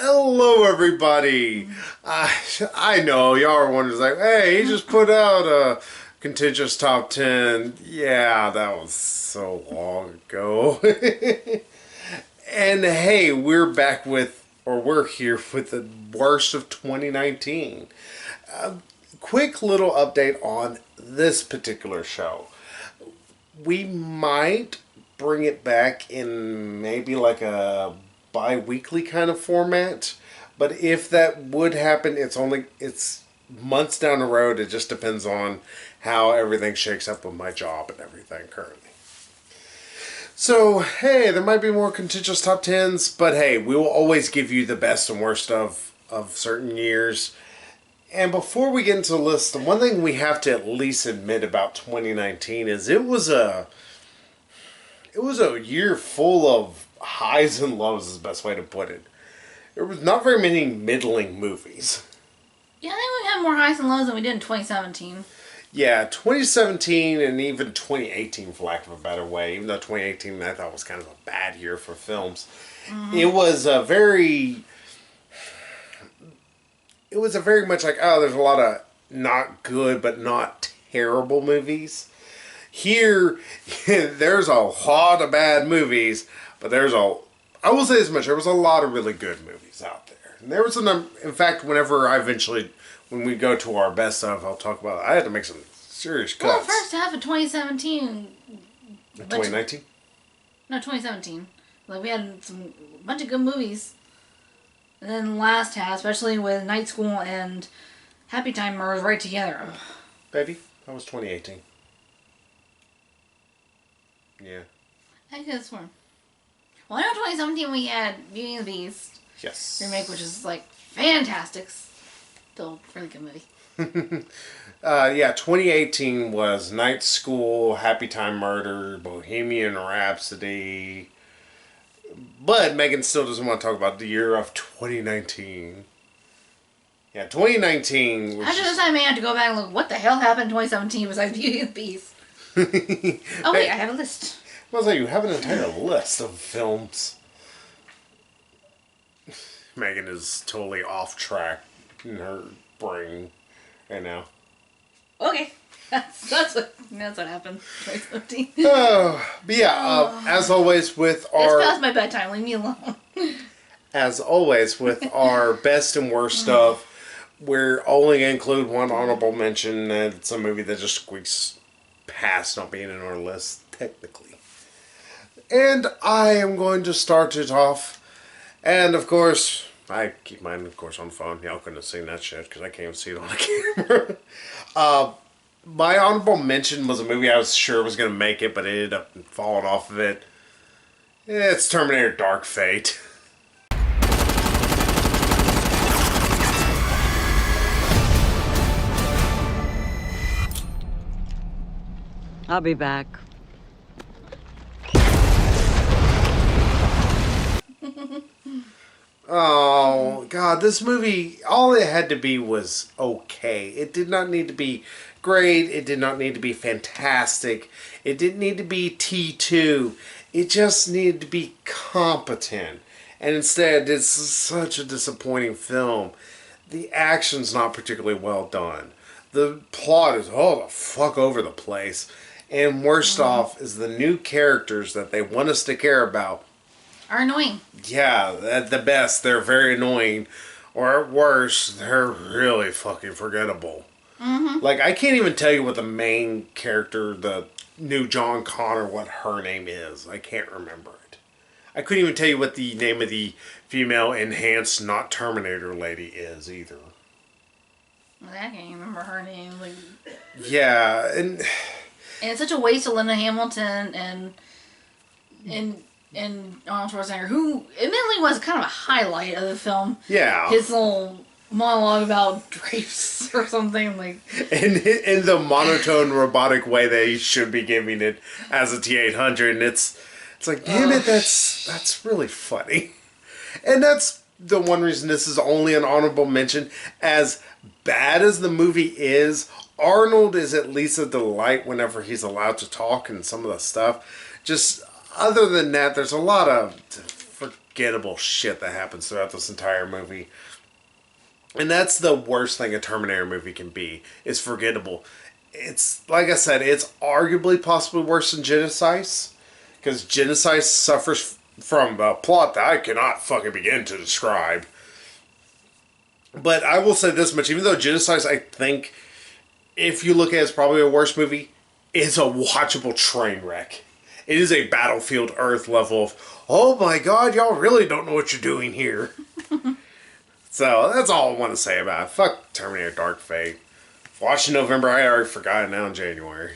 Hello, everybody. I know y'all are wondering, like, hey, he just put out a Contentious top 10. Yeah, that was so long ago. And hey, we're here with the worst of 2019. Quick little update on this particular show. We might bring it back in maybe like a bi-weekly kind of format, but if that would happen, it's months down the road. It just depends on how everything shakes up with my job and everything currently. So hey, there might be more contentious top 10s, but hey, we will always give you the best and worst of certain years. And before we get into the list, the one thing we have to at least admit about 2019 is it was a year full of highs and lows, is the best way to put it. There was not very many middling movies. Yeah, I think we had more highs and lows than we did in 2017. Yeah, 2017 and even 2018, for lack of a better way, even though 2018 I thought was kind of a bad year for films. Mm-hmm. It was a very much like, oh, there's a lot of not good but not terrible movies. Here, there's a lot of bad movies, but I will say this much, there was a lot of really good movies out there. And there was in fact, when we go to our best of, I'll talk about it. I had to make some serious cuts. Well, first half of 2017. 2019? No, 2017. Like, we had a bunch of good movies. And then the last half, especially with Night School and Happy Time Murders right together. Baby, that was 2018. Yeah. I could have sworn. Well, I know 2017 we had Beauty and the Beast. Yes. Remake, which is, like, fantastic. Still a really good movie. Yeah, 2018 was Night School, Happy Time Murder, Bohemian Rhapsody. But Megan still doesn't want to talk about the year of 2019. Yeah, 2019. After this, I may have to go back and look what the hell happened in 2017 besides Beauty and the Beast. Oh, wait, I have a list. I was like, you have an entire list of films. Megan is totally off track in her brain right now. Okay. That's what happened. 2017. But yeah, as always with our... It's past my bedtime. Leave me alone. As always with our best and worst of, we're only going to include one honorable mention. It's a movie that just squeaks past not being in our list, technically. And I am going to start it off. And of course, I keep mine, of course, on the phone. Y'all couldn't have seen that shit because I can't even see it on the camera. My honorable mention was a movie I was sure was going to make it, but it ended up falling off of it. It's Terminator Dark Fate. I'll be back. Oh, God, this movie, all it had to be was okay. It did not need to be great. It did not need to be fantastic. It didn't need to be T2. It just needed to be competent. And instead, it's such a disappointing film. The action's not particularly well done. The plot is all the fuck over the place. And worst off is the new characters that they want us to care about are annoying. Yeah, at the best, they're very annoying. Or at worst, they're really fucking forgettable. Mm-hmm. Like, I can't even tell you what the main character, the new John Connor, what her name is. I can't remember it. I couldn't even tell you what the name of the female enhanced, not Terminator lady is either. I can't even remember her name. Like, yeah, and it's such a waste of Linda Hamilton and Arnold Schwarzenegger, who admittedly was kind of a highlight of the film. Yeah. His little monologue about drapes or something, like. And in the monotone, robotic way they should be giving it as a T-800, and it's like, damn it, that's really funny. And that's the one reason this is only an honorable mention. As bad as the movie is, Arnold is at least a delight whenever he's allowed to talk and some of the stuff. Just other than that, there's a lot of forgettable shit that happens throughout this entire movie. And that's the worst thing a Terminator movie can be, is forgettable. It's, like I said, it's arguably possibly worse than Genesis, because Genesis suffers from a plot that I cannot fucking begin to describe. But I will say this much, even though Genesis, I think, if you look at it as probably a worse movie, it's a watchable train wreck. It is a Battlefield Earth level of, oh my god, y'all really don't know what you're doing here. So, that's all I want to say about it. Fuck Terminator Dark Fate. Watched in November, I already forgot it now in January.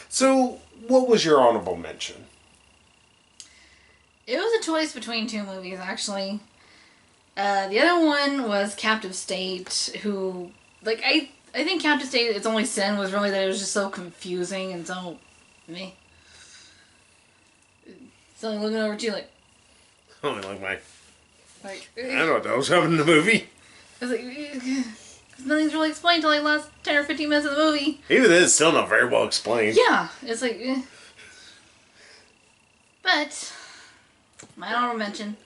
So, what was your honorable mention? It was a choice between two movies, actually. The other one was Captive State, who, like, I think Captive State, its only sin was really that it was just so confusing and so meh. So I'm looking over to you like... Oh, like my... Like, I don't know what that was happening in the movie. I was like... Because nothing's really explained until like last 10 or 15 minutes of the movie. Even then, it's still not very well explained. Yeah, it's like... But, my honorable mention,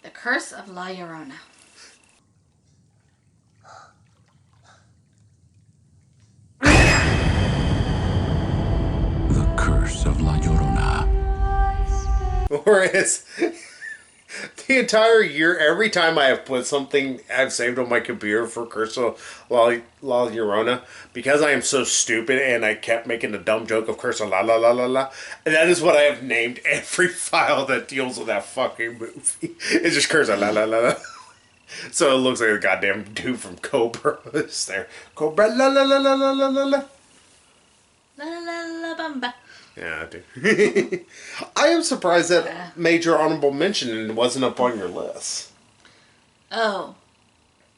The Curse of La Llorona. The Curse of La Llorona. Whereas, the entire year, every time I have put something I've saved on my computer for Curse of La Llorona, because I am so stupid and I kept making the dumb joke of Curse of La La La La La, and that is what I have named every file that deals with that fucking movie. It's just Curse of La La La La. So it looks like a goddamn dude from Cobra is there. Cobra La La La La La La La La. La la la la bamba. Yeah, I do. I am surprised that made your honorable mention and wasn't up on your list. Oh.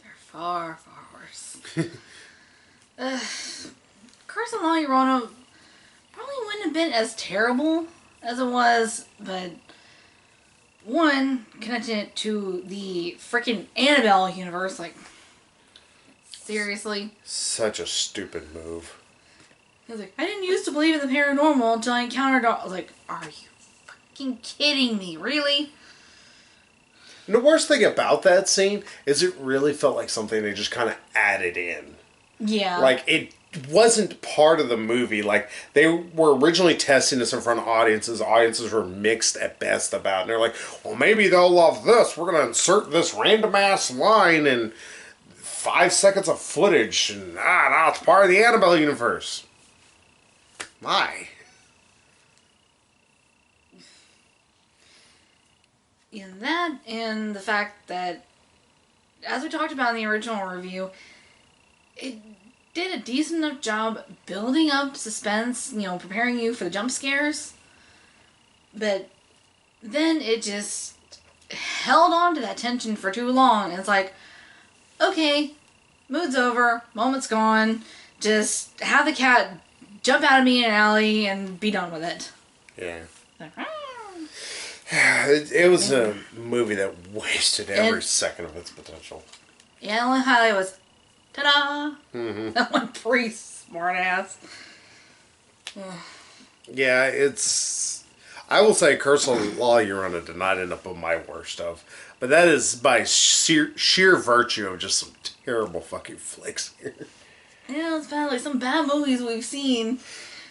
They're far, far worse. Curse of La Llorona probably wouldn't have been as terrible as it was, but one, connecting it to the freaking Annabelle universe, like, seriously? Such a stupid move. I was like, I didn't used to believe in the paranormal until I encountered all... I was like, are you fucking kidding me? Really? And the worst thing about that scene is it really felt like something they just kind of added in. Yeah. Like, it wasn't part of the movie. Like, they were originally testing this in front of audiences. Audiences were mixed at best about it. And they're like, well, maybe they'll love this. We're going to insert this random-ass line in 5 seconds of footage. And, now it's part of the Annabelle universe. Why? In that, and the fact that, as we talked about in the original review, it did a decent enough job building up suspense, preparing you for the jump scares. But then it just held on to that tension for too long. And it's like, okay, mood's over, moment's gone, just have the cat jump out of me in an alley and be done with it. Yeah. Like, It was a movie that wasted every second of its potential. Yeah, the only highlight was, ta-da! Mm-hmm. That one priest, smartass. Yeah, it's... I will say Curse of La Llorona did not end up on my worst of. But that is by sheer virtue of just some terrible fucking flicks here. Yeah, it's bad. Like, some bad movies we've seen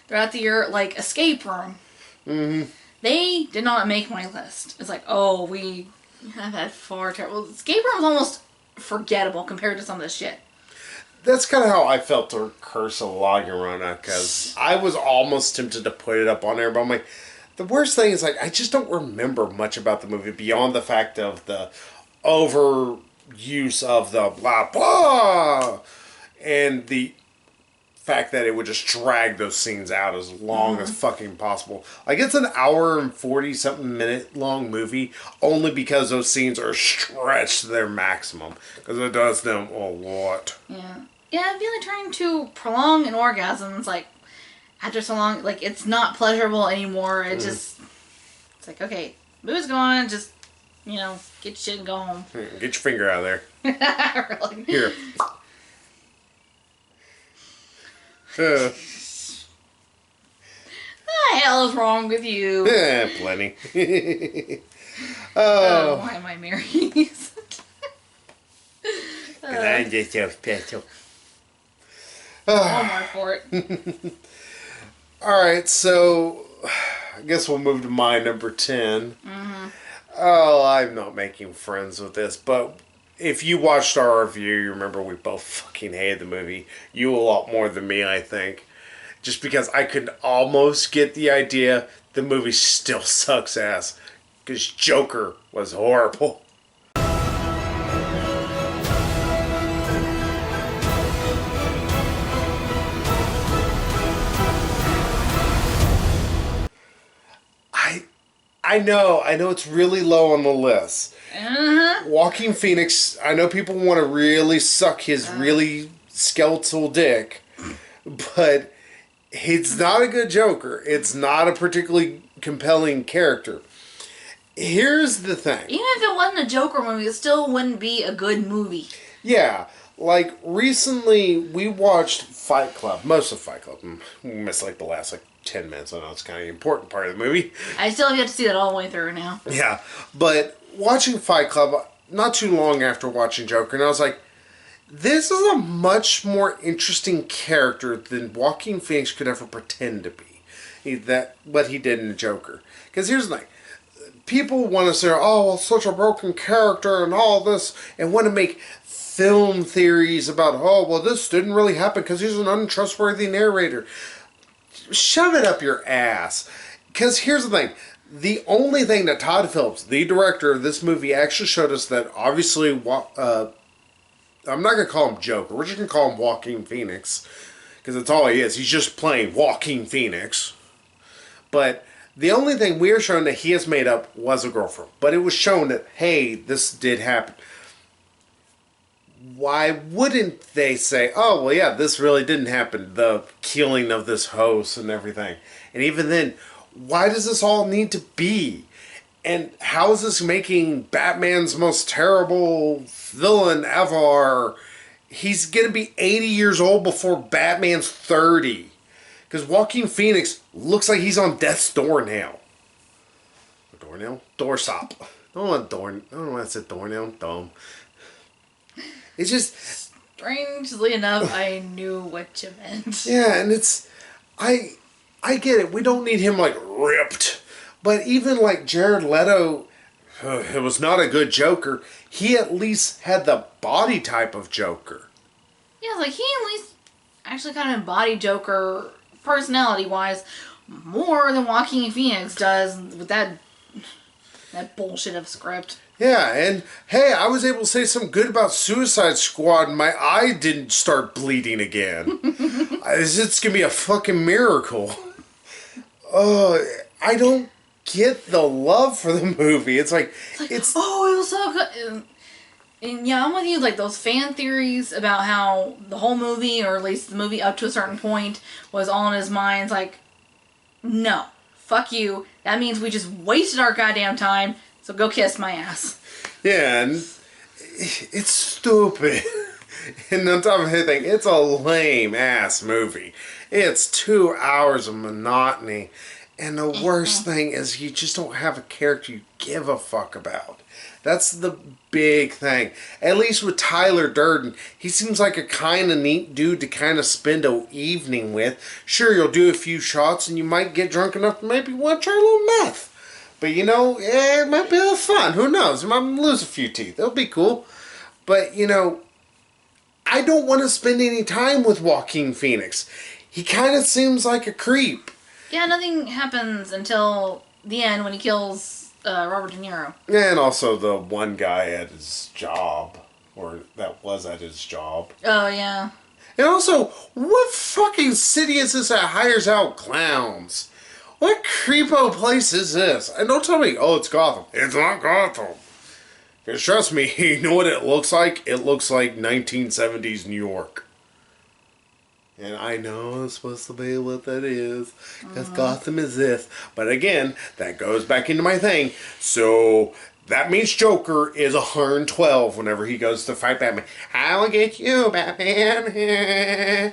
throughout the year, like Escape Room. Mm-hmm. They did not make my list. It's like, oh, we have had far terrible... Escape Room is almost forgettable compared to some of this shit. That's kind of how I felt to Curse of La Llorona, because I was almost tempted to put it up on there, but I'm like, the worst thing is, like, I just don't remember much about the movie beyond the fact of the overuse of the blah, blah, and the fact that it would just drag those scenes out as long as fucking possible. Like, it's an hour and 40-something minute long movie only because those scenes are stretched to their maximum. Because it does them a lot. Yeah. Yeah, I feel like trying to prolong an orgasm, it's like, after so long, like, it's not pleasurable anymore. It just, it's like, okay, mood's gone, just, get your shit and go home. Get your finger out of there. Really? Here. the hell is wrong with you? Plenty. Why am I married? I'm just so special. Walmart for it. Alright, so I guess we'll move to my number 10. Oh, I'm not making friends with this, but if you watched our review, you remember we both fucking hated the movie. You a lot more than me, I think. Just because I could almost get the idea the movie still sucks ass. Because Joker was horrible. I know it's really low on the list. Joaquin Phoenix, I know people want to really suck his really skeletal dick, but he's not a good Joker. It's not a particularly compelling character. Here's the thing. Even if it wasn't a Joker movie, it still wouldn't be a good movie. Yeah, like recently we watched Fight Club, most of Fight Club. We missed like the last 10 minutes. I know it's kind of an important part of the movie. I still have yet to see that all the way through now. Yeah, but watching Fight Club not too long after watching Joker, and I was like, this is a much more interesting character than Joaquin Phoenix could ever pretend to be. What he did in Joker. Because here's the thing. People want to say, oh, well, such a broken character and all this, and want to make film theories about, oh, well, this didn't really happen because he's an untrustworthy narrator. Shove it up your ass. Because here's the thing. The only thing that Todd Phillips, the director of this movie, actually showed us that obviously, I'm not going to call him Joker. We're just going to call him Joaquin Phoenix. Because that's all he is. He's just playing Joaquin Phoenix. But the only thing we are shown that he has made up was a girlfriend. But it was shown that, hey, this did happen. Why wouldn't they say, oh, well, yeah, this really didn't happen. The killing of this host and everything. And even then, why does this all need to be? And how is this making Batman's most terrible villain ever? He's going to be 80 years old before Batman's 30. Because Joaquin Phoenix looks like he's on death's door now. Doornail? Doorstop. I don't know why I said doornail. I'm dumb. It's just... Strangely enough, I knew what you meant. Yeah, and it's... I get it. We don't need him, ripped. But even, Jared Leto, it was not a good Joker. He at least had the body type of Joker. Yeah, he at least actually kind of embodied Joker, personality-wise, more than Joaquin Phoenix does with that bullshit of script. Yeah, and hey, I was able to say something good about Suicide Squad and my eye didn't start bleeding again. It's gonna be a fucking miracle. I don't get the love for the movie. It's oh, it was so good. And yeah, I'm with you. Those fan theories about how the whole movie, or at least the movie up to a certain point, was all in his mind. No, fuck you. That means we just wasted our goddamn time. So go kiss my ass. Yeah, and it's stupid. And on top of everything, it's a lame-ass movie. It's 2 hours of monotony. And the worst thing is you just don't have a character you give a fuck about. That's the big thing. At least with Tyler Durden, he seems like a kind of neat dude to kind of spend an evening with. Sure, you'll do a few shots and you might get drunk enough to maybe want to try a little meth. But it might be a little fun. Who knows? You might lose a few teeth. It'll be cool. But, I don't want to spend any time with Joaquin Phoenix. He kind of seems like a creep. Yeah, nothing happens until the end when he kills Robert De Niro. And also the one guy at his job. Or that was at his job. Oh, yeah. And also, what fucking city is this that hires out clowns? What creepo place is this? And don't tell me, oh, it's Gotham. It's not Gotham. Because trust me, you know what it looks like? It looks like 1970s New York. And I know it's supposed to be what that is. Because Gotham is this. But again, that goes back into my thing. So that means Joker is 112 whenever he goes to fight Batman. I'll get you, Batman.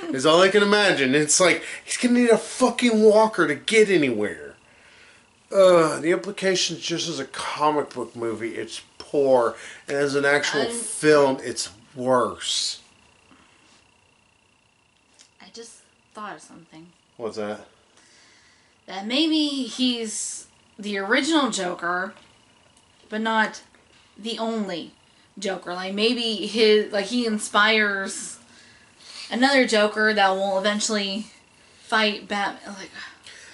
Is all I can imagine. It's like, he's gonna need a fucking walker to get anywhere. The implications just as a comic book movie, it's poor. And as an actual film, it's worse. I just thought of something. What's that? That maybe he's the original Joker, but not the only Joker. Like, maybe he inspires another Joker that will eventually fight Batman. Like,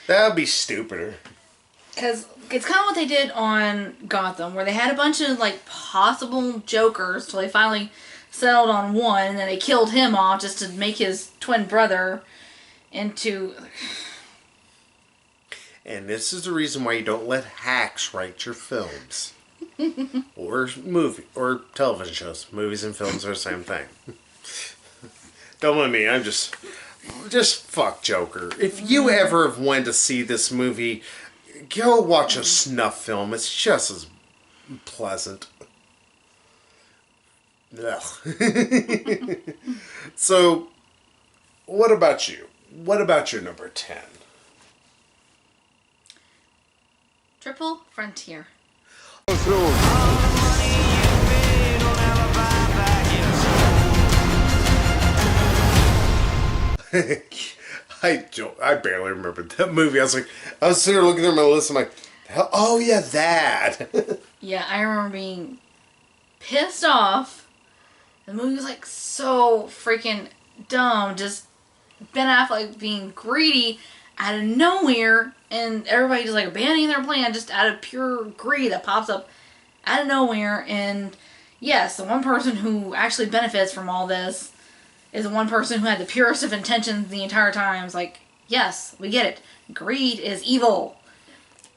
That would be stupider. because it's kind of what they did on Gotham, where they had a bunch of, like, possible Jokers till they finally settled on one, and then they killed him off just to make his twin brother into... And this is the reason why you don't let hacks write your films. Or movie or television shows. Movies and films are the same thing. Don't let me, I'm just fuck Joker. If you ever have went to see this movie, go watch a snuff film. It's just as pleasant. Ugh. So, what about you? What about your number 10? Triple Frontier. I barely remember that movie. I was sitting there looking at my list. I'm like, oh yeah, that. Yeah, I remember being pissed off. The movie was like so freaking dumb. Just Ben Affleck being greedy out of nowhere, and everybody just like abandoning their plan just out of pure greed that pops up out of nowhere. And yes, the one person who actually benefits from all this is the one person who had the purest of intentions the entire time. It's like, yes, we get it. Greed is evil.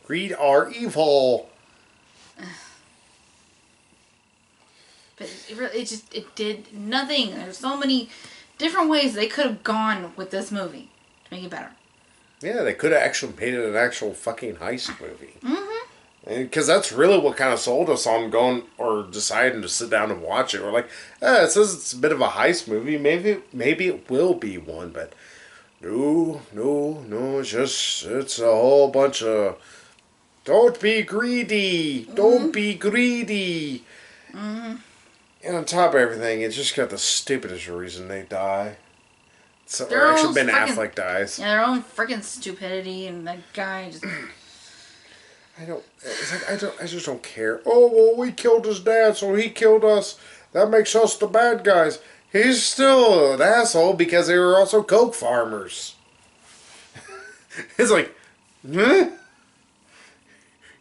Greed are evil. But it did nothing. There's so many different ways they could have gone with this movie to make it better. Yeah, they could have actually made it an actual fucking heist movie. Because that's really what kind of sold us on going or deciding to sit down and watch it. We're like, it says it's a bit of a heist movie. Maybe it will be one, but no. It's a whole bunch of don't be greedy. Don't be greedy. And on top of everything, it's just got the stupidest reason they die. So, or actually, Ben Affleck dies. Yeah, their own freaking stupidity, and that guy just. I just don't care. Oh, well, we killed his dad, so he killed us. That makes us the bad guys. He's still an asshole because they were also coke farmers. It's like, huh?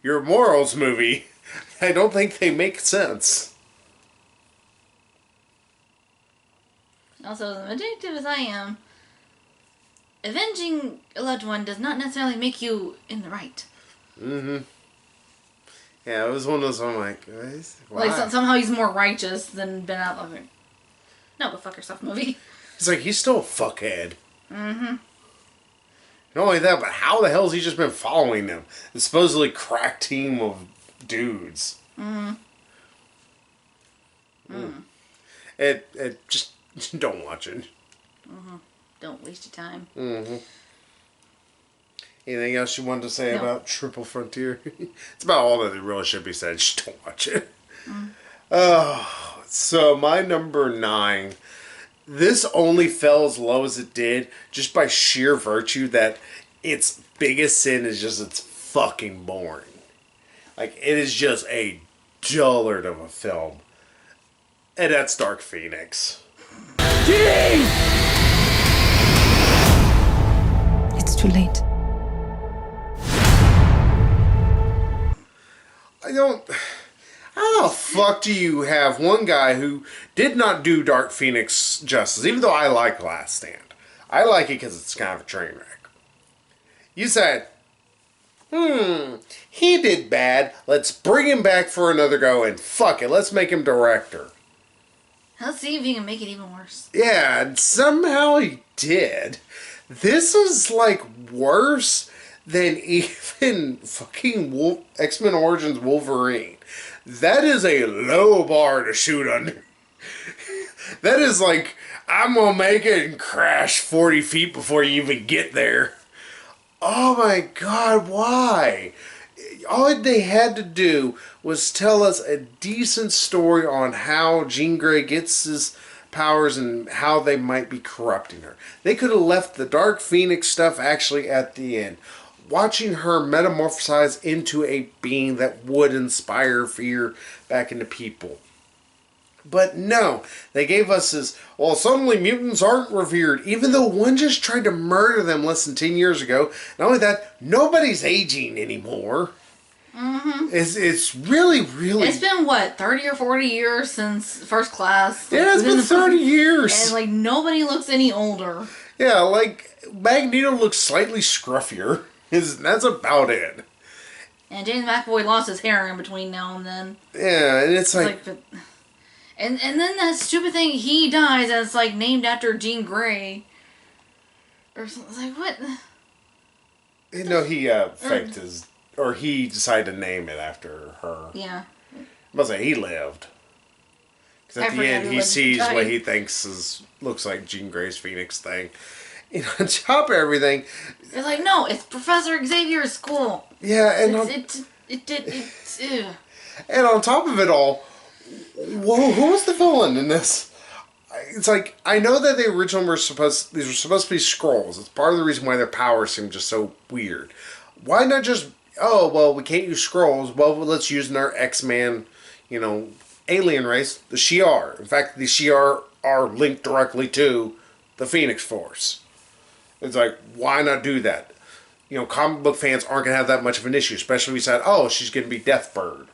Your morals movie. I don't think they make sense. Also, as addictive as I am, avenging a loved one does not necessarily make you in the right. Yeah, it was one of those, I'm like, why? Like, somehow he's more righteous than Ben Affleck. No, go fuck yourself, movie. He's like, he's still a fuckhead. Not only that, but how the hell has he just been following them? The supposedly crack team of dudes. It just, don't watch it. Don't waste your time. Anything else you wanted to say about Triple Frontier? It's about all that really should be said. Just don't watch it. So my number 9. This only fell as low as it did just by sheer virtue that its biggest sin is just it's fucking boring. Like, it is just a dullard of a film. And that's Dark Phoenix. It's too late. How the fuck do you have one guy who did not do Dark Phoenix justice, even though I like Last Stand. I like it because it's kind of a train wreck. You said, he did bad, let's bring him back for another go, and fuck it, let's make him director. Let's see if he can make it even worse. Yeah, and somehow he did. This is like worse than even fucking X-Men Origins Wolverine. That is a low bar to shoot under. That is like, I'm gonna make it and crash 40 feet before you even get there. Oh my god, why? All they had to do was tell us a decent story on how Jean Grey gets his powers and how they might be corrupting her. They could have left the Dark Phoenix stuff actually at the end. Watching her metamorphosize into a being that would inspire fear back into people. But no, they gave us this, well, suddenly mutants aren't revered, even though one just tried to murder them less than 10 years ago. Not only that, nobody's aging anymore. Mm-hmm. It's really... It's been, what, 30 or 40 years since First Class? Yeah, it's been 30 years. And, like, nobody looks any older. Yeah, like, Magneto looks slightly scruffier. That's about it. And James McAvoy lost his hair in between now and then. Yeah, and it's like but, and then that stupid thing, he dies, and it's, like, named after Jean Grey. Or something. It's like, what? No, he faked his... Or he decided to name it after her. Yeah. I must say, he lived. Because at the end, he sees what he thinks looks like Jean Grey's Phoenix thing. You know, on top of everything... It's like, no, it's Professor Xavier's school. Yeah, and... And on top of it all, who was the villain in this? It's like, I know that the original these were supposed to be Skrulls. It's part of the reason why their powers seem just so weird. Why not just... Oh, well, we can't use Skrulls. Well, let's use our X-Man, alien race, the Shi'ar. In fact, the Shi'ar are linked directly to the Phoenix Force. It's like, why not do that? Comic book fans aren't going to have that much of an issue, especially if we said, oh, she's going to be Deathbird.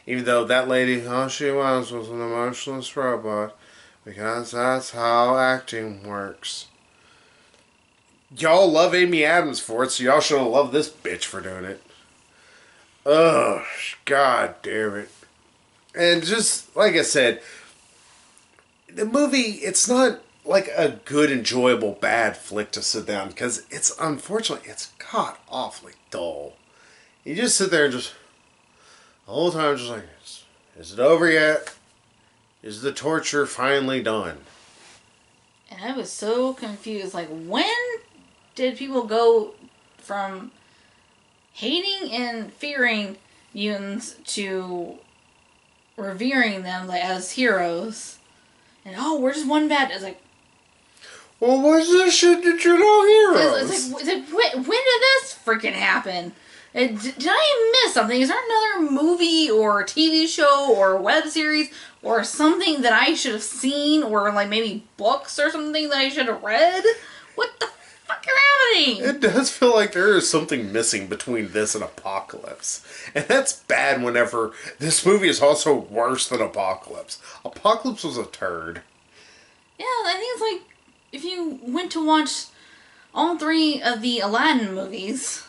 Even though that lady, all she was an emotionless robot, because that's how acting works. Y'all love Amy Adams for it, so y'all should have loved this bitch for doing it. Ugh, god damn it. And just, like I said, the movie, it's not like a good, enjoyable, bad flick to sit down, because unfortunately, it's god awfully dull. You just sit there and just, the whole time just like, is it over yet? Is the torture finally done? And I was so confused, like, when did people go from hating and fearing mutants to revering them as heroes? And we're just one bad. It's like, well, what's this shit that you're no heroes? It's like when did this freaking happen? Did I miss something? Is there another movie or TV show or web series or something that I should have seen, or like maybe books or something that I should have read? What the fuck are happening? It does feel like there is something missing between this and Apocalypse. And that's bad whenever this movie is also worse than Apocalypse. Apocalypse was a turd. Yeah, I think it's like if you went to watch all 3 of the Aladdin movies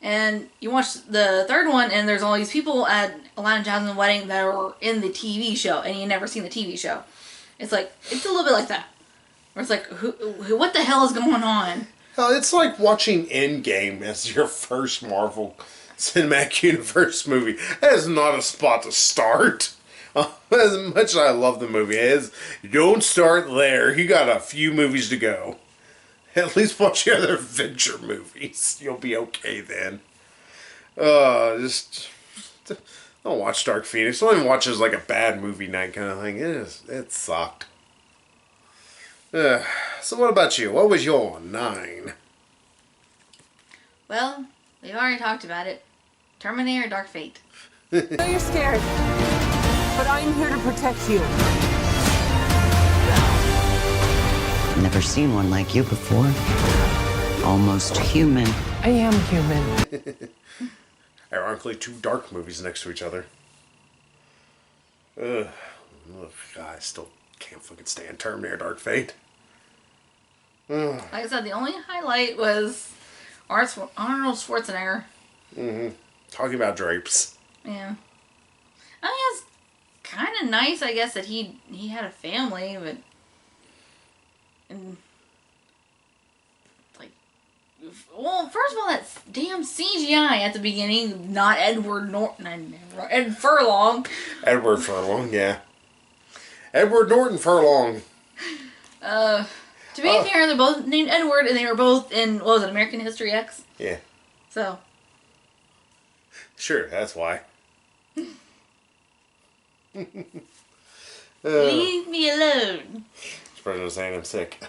and you watch the third one and there's all these people at Aladdin Jasmine's wedding that are in the TV show and you never seen the TV show. It's like, it's a little bit like that. Where it's like, what the hell is going on? It's like watching Endgame as your first Marvel Cinematic Universe movie. That is not a spot to start. As much as I love the movie, don't start there. You got a few movies to go. At least watch the other Adventure movies. You'll be okay then. Just don't watch Dark Phoenix. Don't even watch it as like a bad movie night kind of thing. It sucked. So what about you? What was your 9? Well, we've already talked about it. Terminator Dark Fate. I know you're scared, but I'm here to protect you. Never seen one like you before. Almost human. I am human. Ironically, 2 dark movies next to each other. Ugh. God, I still can't fucking stand Terminator Dark Fate. Like I said, the only highlight was Arnold Schwarzenegger. Mm-hmm. Talking about drapes. Yeah. I mean, it's kind of nice, I guess, that he had a family, but... And... Like... Well, first of all, that damn CGI at the beginning, not Edward Norton... Ed Furlong. Edward Furlong, yeah. Edward Norton Furlong. To be fair, they're both named Edward, and they were both in, what was it, American History X? Yeah. So. Sure, that's why. Leave me alone. President saying I'm sick.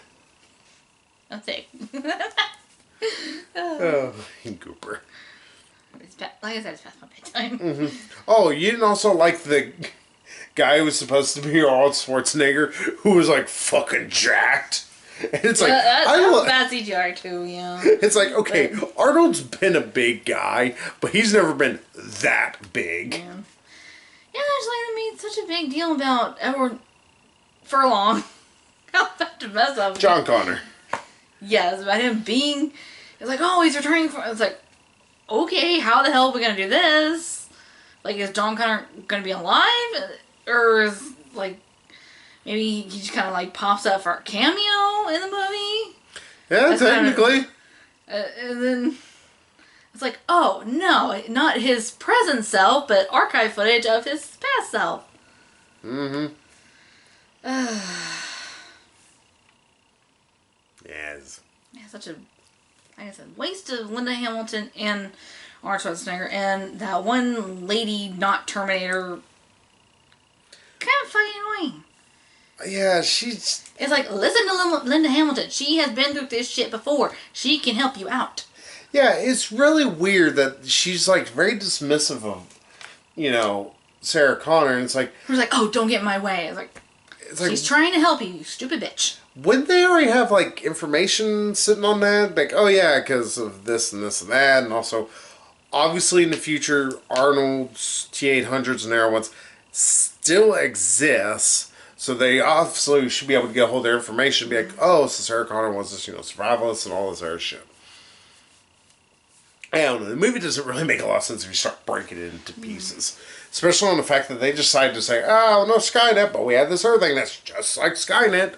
I'm sick. Oh, Gooper. Like I said, it's past my bedtime. Mm-hmm. Oh, you didn't also like the guy who was supposed to be Arnold Schwarzenegger, who was like fucking jacked. And it's like I love bad CGI too. Yeah. It's like, okay, Arnold's been a big guy, but he's never been that big. Yeah, it's like they made such a big deal about Edward Furlong. How that to mess up. John Connor. Yes, about him being. It's like, oh, he's returning from. It's like, okay, how the hell are we gonna do this? Like, is John Connor gonna be alive, or is like maybe he just kind of like pops up for a cameo in the movie? Yeah, that's technically. And then it's like, oh no, not his present self, but archive footage of his past self. Mm-hmm. Yes. Yeah, such a, like I said, waste of Linda Hamilton and Arnold Schwarzenegger, and that one lady, not Terminator, kind of fucking annoying. Yeah, she's... It's like, listen to Linda Hamilton. She has been through this shit before. She can help you out. Yeah, it's really weird that she's like very dismissive of, you know, Sarah Connor, and it's like... She's like, oh, don't get in my way. It's like she's trying to help you, you stupid bitch. Wouldn't they already have, like, information sitting on that? Like, oh yeah, because of this and this and that, and also, obviously in the future, Arnold's T-800s and Air ones still exists, so they obviously should be able to get a hold of their information and be like, oh, so Sarah Connor was this, you know, survivalist and all this other shit. I don't know, the movie doesn't really make a lot of sense if you start breaking it into pieces. Especially on the fact that they decided to say, oh, no Skynet, but we have this other thing that's just like Skynet.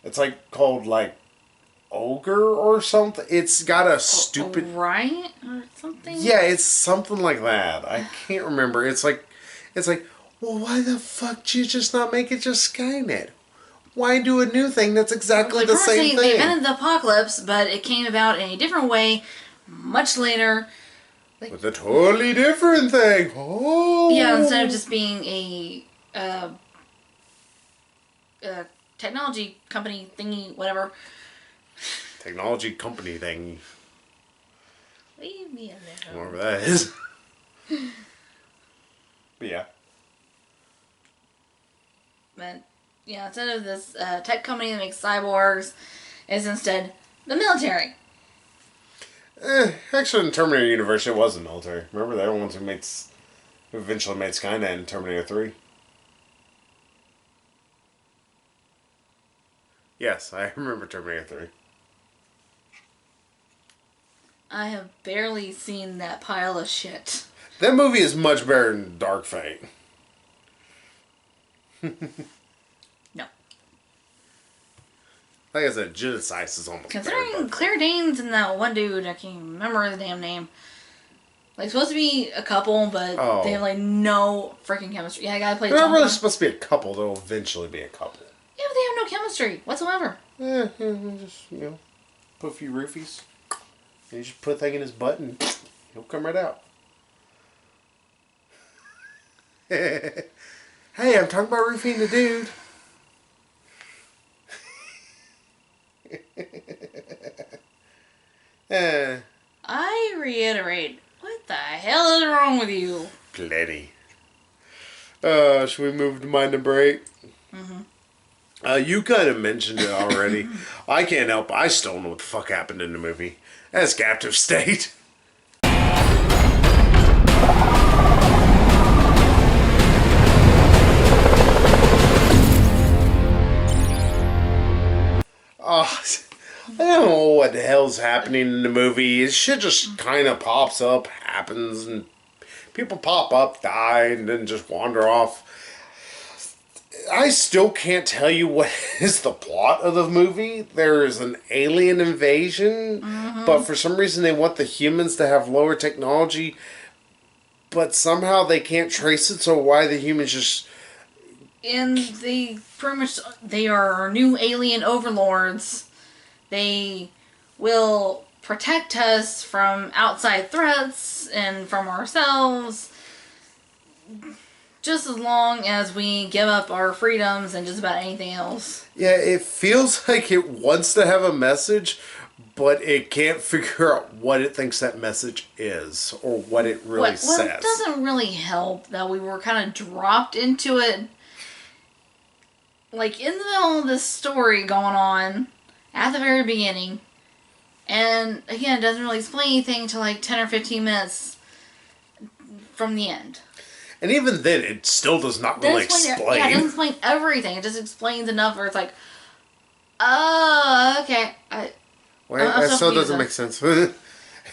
It's like called like Ogre or something. It's got a stupid... Right? Or something? Yeah, it's something like that. I can't remember. It's like, well, why the fuck did you just not make it just Skynet? Why do a new thing that's exactly the same thing? They invented the apocalypse, but it came about in a different way much later. Like, with a totally different thing. Oh. Yeah, instead of just being a technology company thingy, whatever. Technology company thingy. Leave me alone. Whatever that is. But yeah. But yeah, instead of this tech company that makes cyborgs, it's instead the military. Actually, in Terminator universe, it was the military. Remember, they were the ones who eventually made Skynet in Terminator 3. Yes, I remember Terminator 3. I have barely seen that pile of shit. That movie is much better than Dark Fate. No. Like I said, Genesis is almost considering Claire Danes and that one dude, I can't even remember his damn name. Like, supposed to be a couple, but they have, like, no freaking chemistry. Yeah, I gotta play. They're not really supposed to be a couple. They'll eventually be a couple. Yeah, but they have no chemistry whatsoever. Yeah, just, you know, put a few roofies. And you just put a thing in his butt and he'll come right out. Hey, I'm talking about roofing the dude. I reiterate, what the hell is wrong with you? Plenty. Should we move to my number 8? Mm-hmm. You kind of mentioned it already. I can't help. I still don't know what the fuck happened in the movie. That's Captive State. I don't know what the hell's happening in the movie. It shit just kind of pops up, happens, and people pop up, die, and then just wander off. I still can't tell you what is the plot of the movie. There is an alien invasion, but for some reason they want the humans to have lower technology, but somehow they can't trace it, so why the humans just And they pretty much, they are our new alien overlords. They will protect us from outside threats and from ourselves, just as long as we give up our freedoms and just about anything else. Yeah, it feels like it wants to have a message, but it can't figure out what it thinks that message is or what it really says. Well, it doesn't really help that we were kind of dropped into it, like, in the middle of this story going on at the very beginning. And, again, it doesn't really explain anything until, like, 10 or 15 minutes from the end. And even then, it still does not really explain. Yeah, it doesn't explain everything. It just explains enough where it's like, oh, okay. Wait, that still doesn't make sense. Yeah,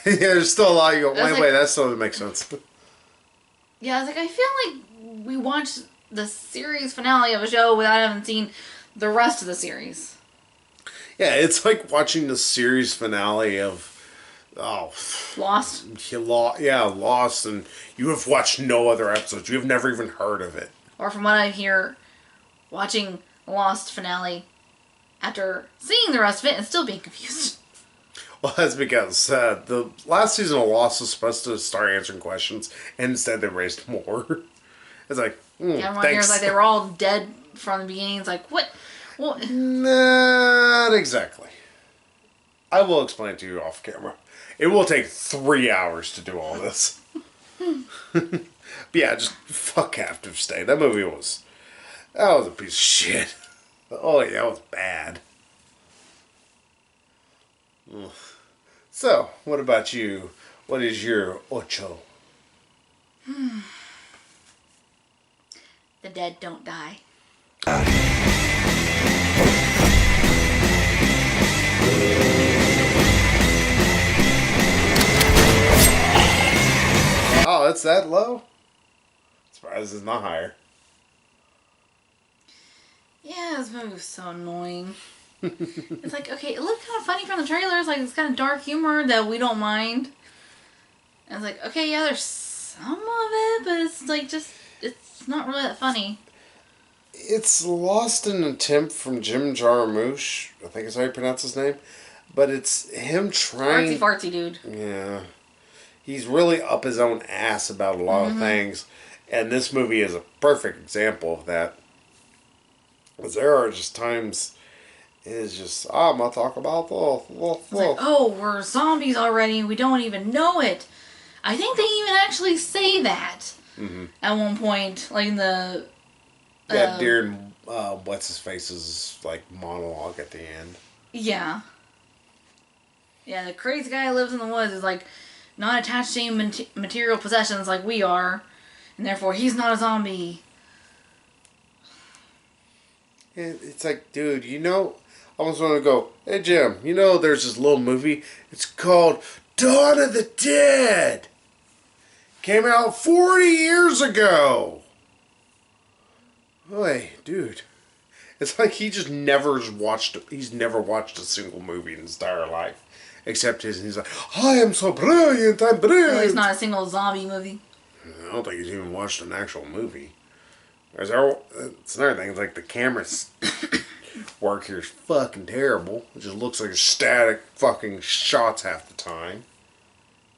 there's still a lot you go, wait, that still doesn't make sense. Yeah, I was like, I feel like we watched the series finale of a show without having seen the rest of the series. Yeah, it's like watching the series finale of Lost. Lost, and you have watched no other episodes. You have never even heard of it. Or from what I hear, watching Lost finale after seeing the rest of it and still being confused. Well, that's because the last season of Lost was supposed to start answering questions, and instead they raised more. It's like, Everyone thanks. hears like they were all dead from the beginning. It's like, what? Well, not exactly. I will explain it to you off camera. It will take 3 hours to do all this. But yeah, just fuck Captive State. That was a piece of shit. Oh yeah, that was bad. So, what about you? What is your ocho? the dead don't die. Oh, it's that low? Surprised it's not higher. Yeah, this movie was so annoying. It's like, okay, it looked kind of funny from the trailers. Like, it's kind of dark humor that we don't mind. And it's like, okay, yeah, there's some of it, but it's like it's not really that funny. It's lost in an attempt from Jim Jarmusch. I think is how you pronounce his name. But it's him trying... Fartsy dude. Yeah. He's really up his own ass about a lot of things. And this movie is a perfect example of that. Because there are just times... It's just, I'm going to talk about It's like, oh, we're zombies already. We don't even know it. I think they even actually say that at one point. Like in the... Yeah, during What's-His-Face's like, monologue at the end. Yeah. Yeah, the crazy guy who lives in the woods is like not attached to any material possessions like we are. And therefore, he's not a zombie. It's like, dude, you know... I almost want to go, hey Jim, you know there's this little movie, it's called Dawn of the Dead. Came out 40 years ago. Hey, dude. It's like he's never watched a single movie in his entire life. Except he's like, I am so brilliant, I'm brilliant. No, he's not a single zombie movie. I don't think he's even watched an actual movie. It's another thing, it's like the camera's... work here is fucking terrible. It just looks like a static fucking shots half the time.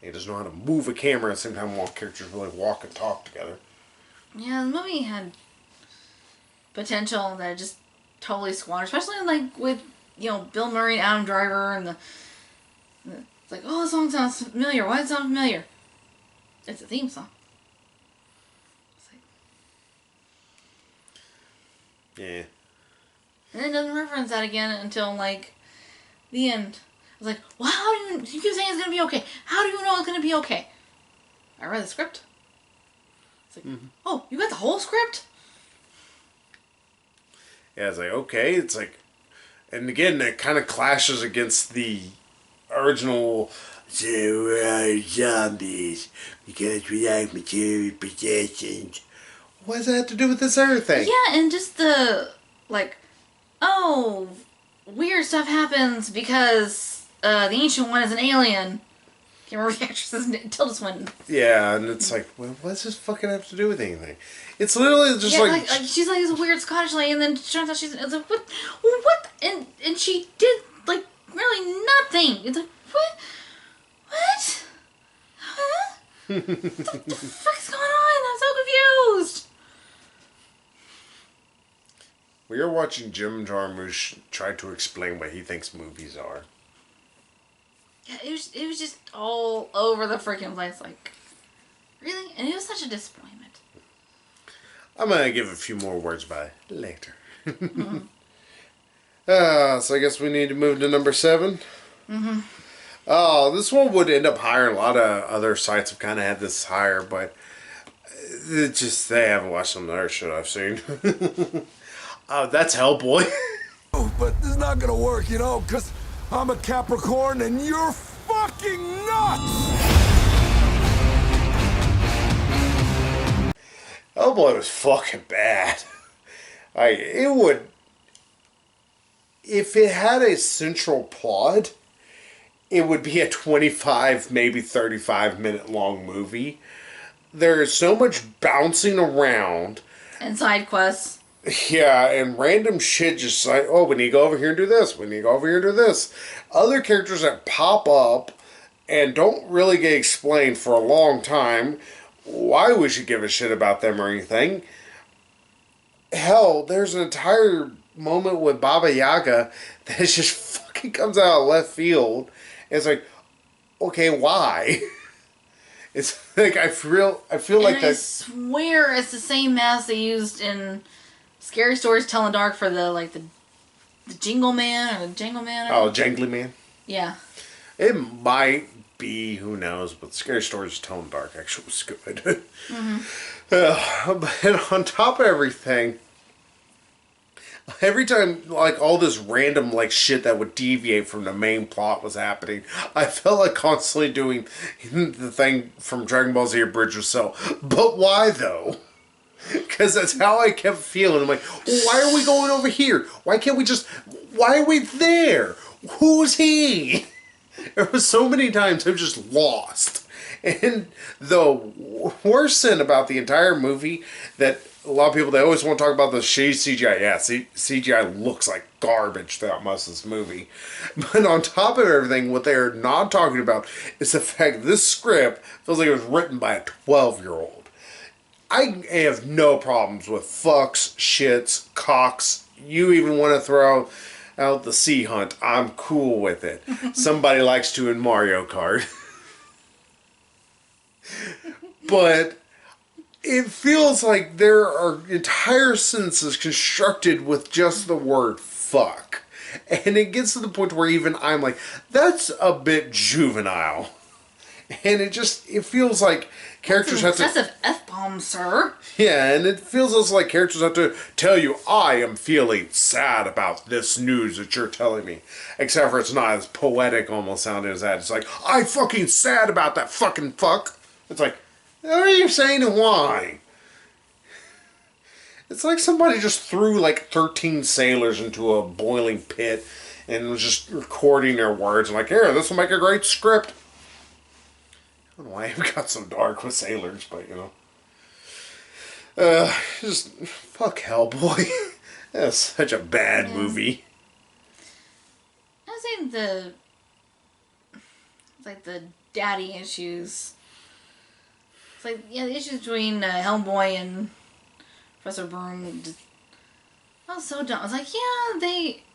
He doesn't know how to move a camera at the same time while characters really walk and talk together. Yeah, the movie had potential that it just totally squandered. Especially like with, Bill Murray and Adam Driver and it's like, oh, this song sounds familiar. Why does it sound familiar? It's a theme song. It's like... Yeah. And then it doesn't reference that again until, like, the end. I was like, well, how do you keep saying it's going to be okay. How do you know it's going to be okay? I read the script. It's like, oh, you got the whole script? Yeah, it's like, okay. It's like, and again, that kind of clashes against the original, we're zombies because we like material possessions. What does that have to do with this other thing? Yeah, and just the, like... Oh, weird stuff happens because the Ancient One is an alien. Can't can't remember the actress's name. Tilda Swinton. Yeah, and it's like, well, what does this fucking have to do with anything? It's literally just Yeah, like she's like this weird Scottish lady, and then it turns out it's like, what? And she did, like, really nothing. It's like, what? Huh? What the fuck's going on? I'm so confused. we are watching Jim Jarmusch try to explain what he thinks movies are. Yeah, it was just all over the freaking place, like, really? And it was such a disappointment. I'm gonna give a few more words by later. So I guess we need to move to number 7. Mm-hmm. Oh, this one would end up higher. A lot of other sites have kind of had this higher, but it just they haven't watched some of the other shit I've seen. That's Hellboy. But this is not gonna work, you know, because I'm a Capricorn and you're fucking nuts! Hellboy was fucking bad. It would, if it had a central plot, it would be a 25, maybe 35-minute long movie. There is so much bouncing around. And side quests. Yeah, and random shit just like, oh, we need to go over here and do this. We need to go over here and do this. Other characters that pop up and don't really get explained for a long time why we should give a shit about them or anything. Hell, there's an entire moment with Baba Yaga that just fucking comes out of left field. It's like, okay, why? It's like I feel like I that. swear it's the same mask they used in Scary Stories Tell in the Dark for the Jingle Man or the Jangle Man. Oh, Jangly Man. Yeah. It might be, who knows, but Scary Stories Tell in the Dark actually was good. But on top of everything, every time, like, all this random, like, shit that would deviate from the main plot was happening, I felt like constantly doing the thing from Dragon Ball Z Bridge of Cell. But why, though? Because that's how I kept feeling. I'm like, why are we going over here? Why can't we just... Why are we there? Who's he? There was so many times I'm just lost. And the worst thing about the entire movie that a lot of people, they always want to talk about the shitty CGI. Yeah, CGI looks like garbage throughout most of this movie. But on top of everything, what they're not talking about is the fact this script feels like it was written by a 12-year-old. I have no problems with fucks, shits, cocks. You even want to throw out the sea hunt. I'm cool with it. Somebody likes to in Mario Kart. But it feels like there are entire sentences constructed with just the word fuck. And it gets to the point where even I'm like, that's a bit juvenile. And it feels like characters have to... Excessive F-bomb, sir. Yeah, and it feels also like characters have to tell you, I am feeling sad about this news that you're telling me. Except for it's not as poetic almost sounding as that. It's like, I'm fucking sad about that fucking fuck. It's like, what are you saying and why? It's like somebody just threw like 13 sailors into a boiling pit and was just recording their words. I'm like, here, this will make a great script. I don't know why it got so dark with sailors, but you know. Just fuck Hellboy. That's such a bad movie. I was saying the daddy issues. It's like, yeah, the issues between Hellboy and Professor Broom. I was so dumb. I was like, yeah,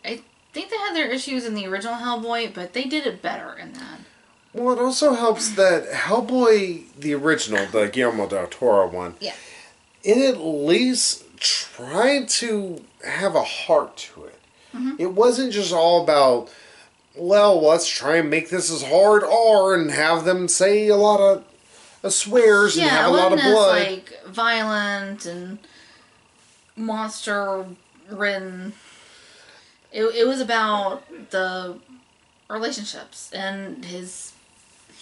I think they had their issues in the original Hellboy, but they did it better in that. Well, it also helps that Hellboy, the original, the Guillermo del Toro one, Yeah. it at least tried to have a heart to it. Mm-hmm. It wasn't just all about, well, let's try and make this as hard R and have them say a lot of swears and have a lot of blood. Yeah, it wasn't as, like, violent and monster-ridden. It was about the relationships and his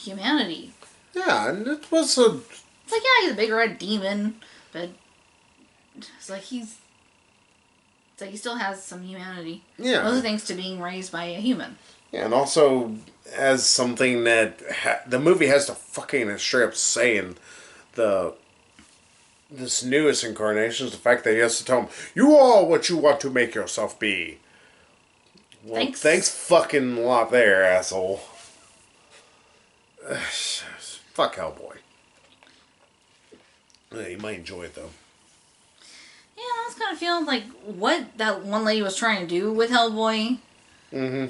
humanity. Yeah, and it was It's like, yeah, he's a big red demon, but it's like he still has some humanity. Yeah. Mostly thanks to being raised by a human. Yeah, and also as something that the movie has to fucking straight up say in this newest incarnation is the fact that he has to tell him, "You are what you want to make yourself be." Well, thanks fucking a lot there, asshole. Fuck Hellboy. Yeah, you might enjoy it though. Yeah, I was kind of feeling like what that one lady was trying to do with Hellboy. Mm-hmm.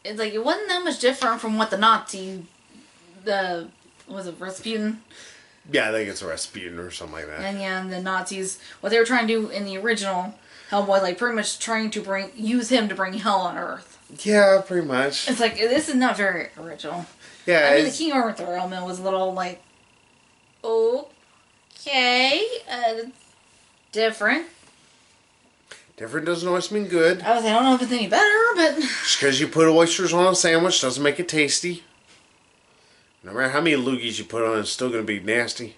It's like it wasn't that much different from what was it Rasputin? Yeah, I think it's Rasputin or something like that. And yeah, the Nazis, what they were trying to do in the original Hellboy, like pretty much trying to use him to bring hell on Earth. Yeah, pretty much. It's like, this is not very original. Yeah, I mean, the King Arthur element was a little like, okay, different. Different doesn't always mean good. I don't know if it's any better, but... Just because you put oysters on a sandwich doesn't make it tasty. No matter how many loogies you put on, it's still going to be nasty.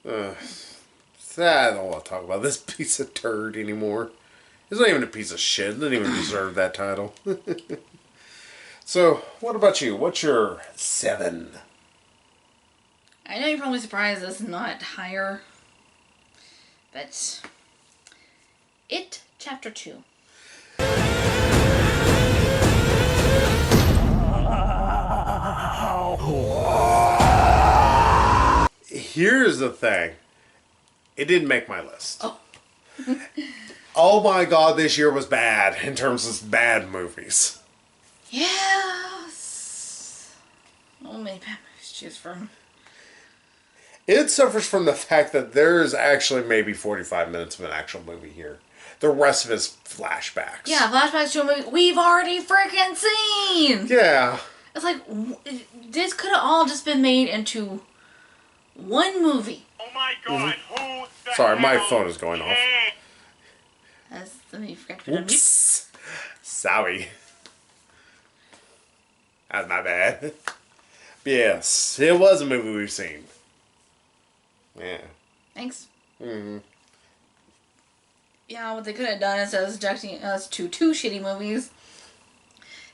I don't want to talk about this piece of turd anymore. It's not even a piece of shit. It doesn't even deserve that title. So, what about you? What's your 7? I know you're probably surprised it's not higher, but... It, Chapter 2. Here's the thing. It didn't make my list. Oh. Oh my god, this year was bad in terms of bad movies. Yes. Oh, many bad movies to choose from. It suffers from the fact that there's actually maybe 45 minutes of an actual movie here. The rest of it is flashbacks. Yeah, flashbacks to a movie we've already freaking seen! Yeah. It's like, this could have all just been made into one movie. Oh my god, who the Sorry, my hell phone is going off. Let me forget to put it on mute. Oops. Sorry. That's my bad. But yes, it was a movie we've seen. Yeah. Thanks. Mm-hmm. Yeah, what they could have done instead of subjecting us to 2 shitty movies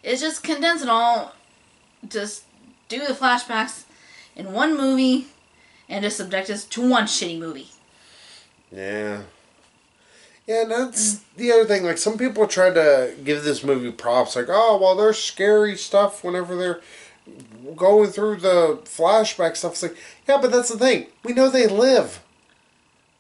is just condense it all. Just do the flashbacks in one movie and just subject us to one shitty movie. Yeah. Yeah, and that's the other thing. Like, some people try to give this movie props. Like, oh, well, there's scary stuff whenever they're going through the flashback stuff. It's like, yeah, but that's the thing. We know they live.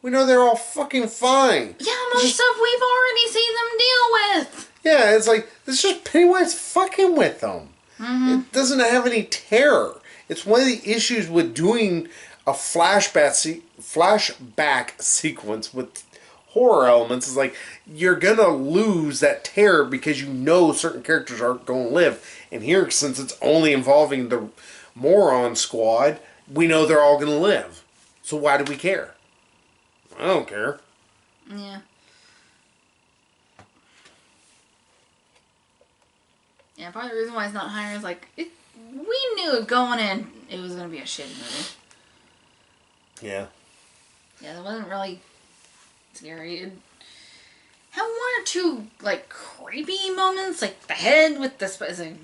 We know they're all fucking fine. Yeah, most stuff we've already seen them deal with. Yeah, it's like, this is just Pennywise fucking with them. Mm-hmm. It doesn't have any terror. It's one of the issues with doing a flashback sequence with horror elements. Is like, you're gonna lose that terror because you know certain characters aren't gonna live. And here, since it's only involving the moron squad, we know they're all gonna live. So why do we care? I don't care. Yeah. Yeah, probably the reason why it's not higher is like, we knew going in it was going to be a shitty movie. Yeah. Yeah, that wasn't really scary. It had 1 or 2, like, creepy moments, like the head with the spiders. Like,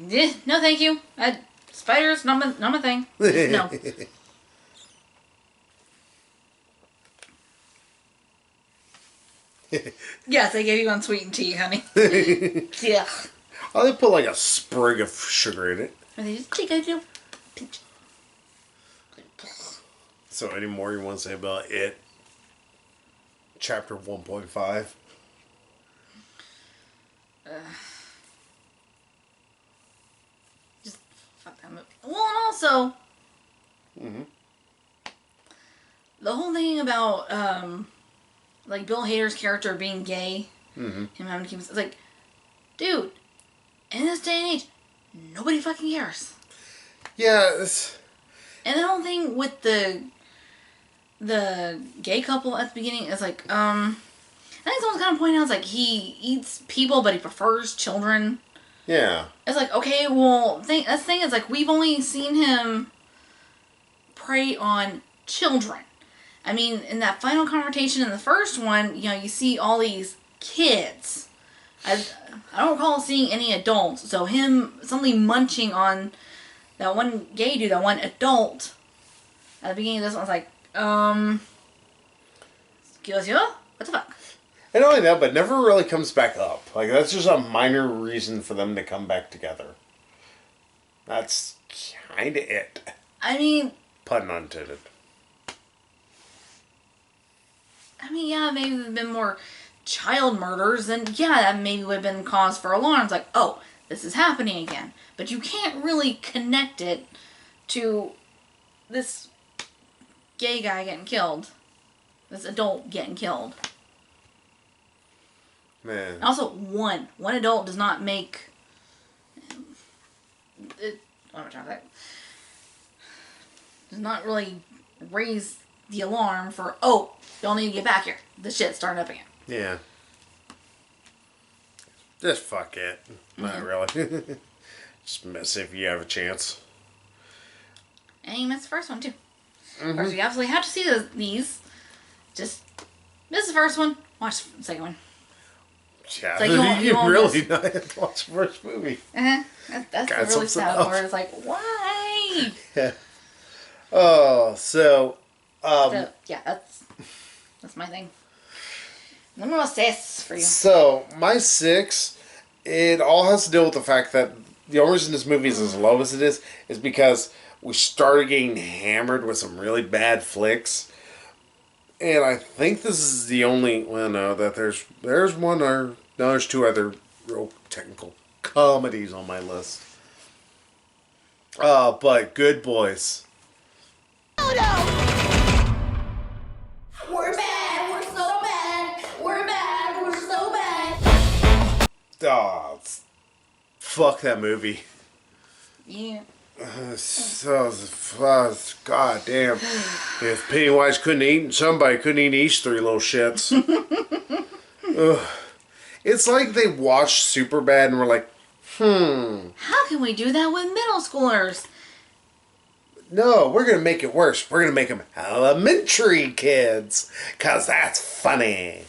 no thank you. Spiders, not my thing. No. Yes, I gave you one sweetened tea, honey. Yeah. Oh, they put like a sprig of sugar in it. And they just take a little pinch. So, any more you want to say about it? Chapter 1.5. Just fuck that movie. Well, and also, the whole thing about like Bill Hader's character being gay, him having to keep, it's like, dude, in this day and age, nobody fucking cares. Yeah, And the whole thing with the gay couple at the beginning is like, I think someone's kind of pointing out, it's like, he eats people, but he prefers children. yeah. It's like, okay, well, that's the thing is, like, we've only seen him prey on children. I mean, in that final confrontation in the first one, you know, you see all these kids. I don't recall seeing any adults. So him suddenly munching on that one gay dude, that one adult, at the beginning of this one, I was like, excuse you? What the fuck? And not only that, but never really comes back up. Like, that's just a minor reason for them to come back together. That's kind of it. I mean... Pun intended. Yeah, maybe there'd been more child murders, then yeah, that maybe would have been cause for alarm. It's like, oh, this is happening again. But you can't really connect it to this gay guy getting killed. This adult getting killed. Man. Also, one adult does not make... what am I trying to say? Does not really raise the alarm for, oh, y'all need to get back here. This shit's starting up again. Yeah. Just fuck it. Not really. Just miss it if you have a chance. And you missed the first one, too. Of course, you absolutely have to see these. Just miss the first one, watch the second one. Yeah, It's like you won't really miss. not have to watch the first movie. That's Got the really something sad else. part. It's like, why? Yeah. Oh, So, yeah, that's my thing. Number 6 for you. So, my 6, it all has to deal with the fact that the only reason this movie is as low as it is because we started getting hammered with some really bad flicks. And I think this is the only, well, no, that there's one or, no, there's 2 other real technical comedies on my list. But Good Boys. We're bad, we're so bad. We're bad, we're so bad. Oh, fuck that movie. Yeah. God damn. If Pennywise couldn't eat, somebody couldn't eat these 3 little shits. Ugh. It's like they watched Superbad and were like, How can we do that with middle schoolers? no, we're going to make it worse. We're going to make them elementary kids. Because that's funny.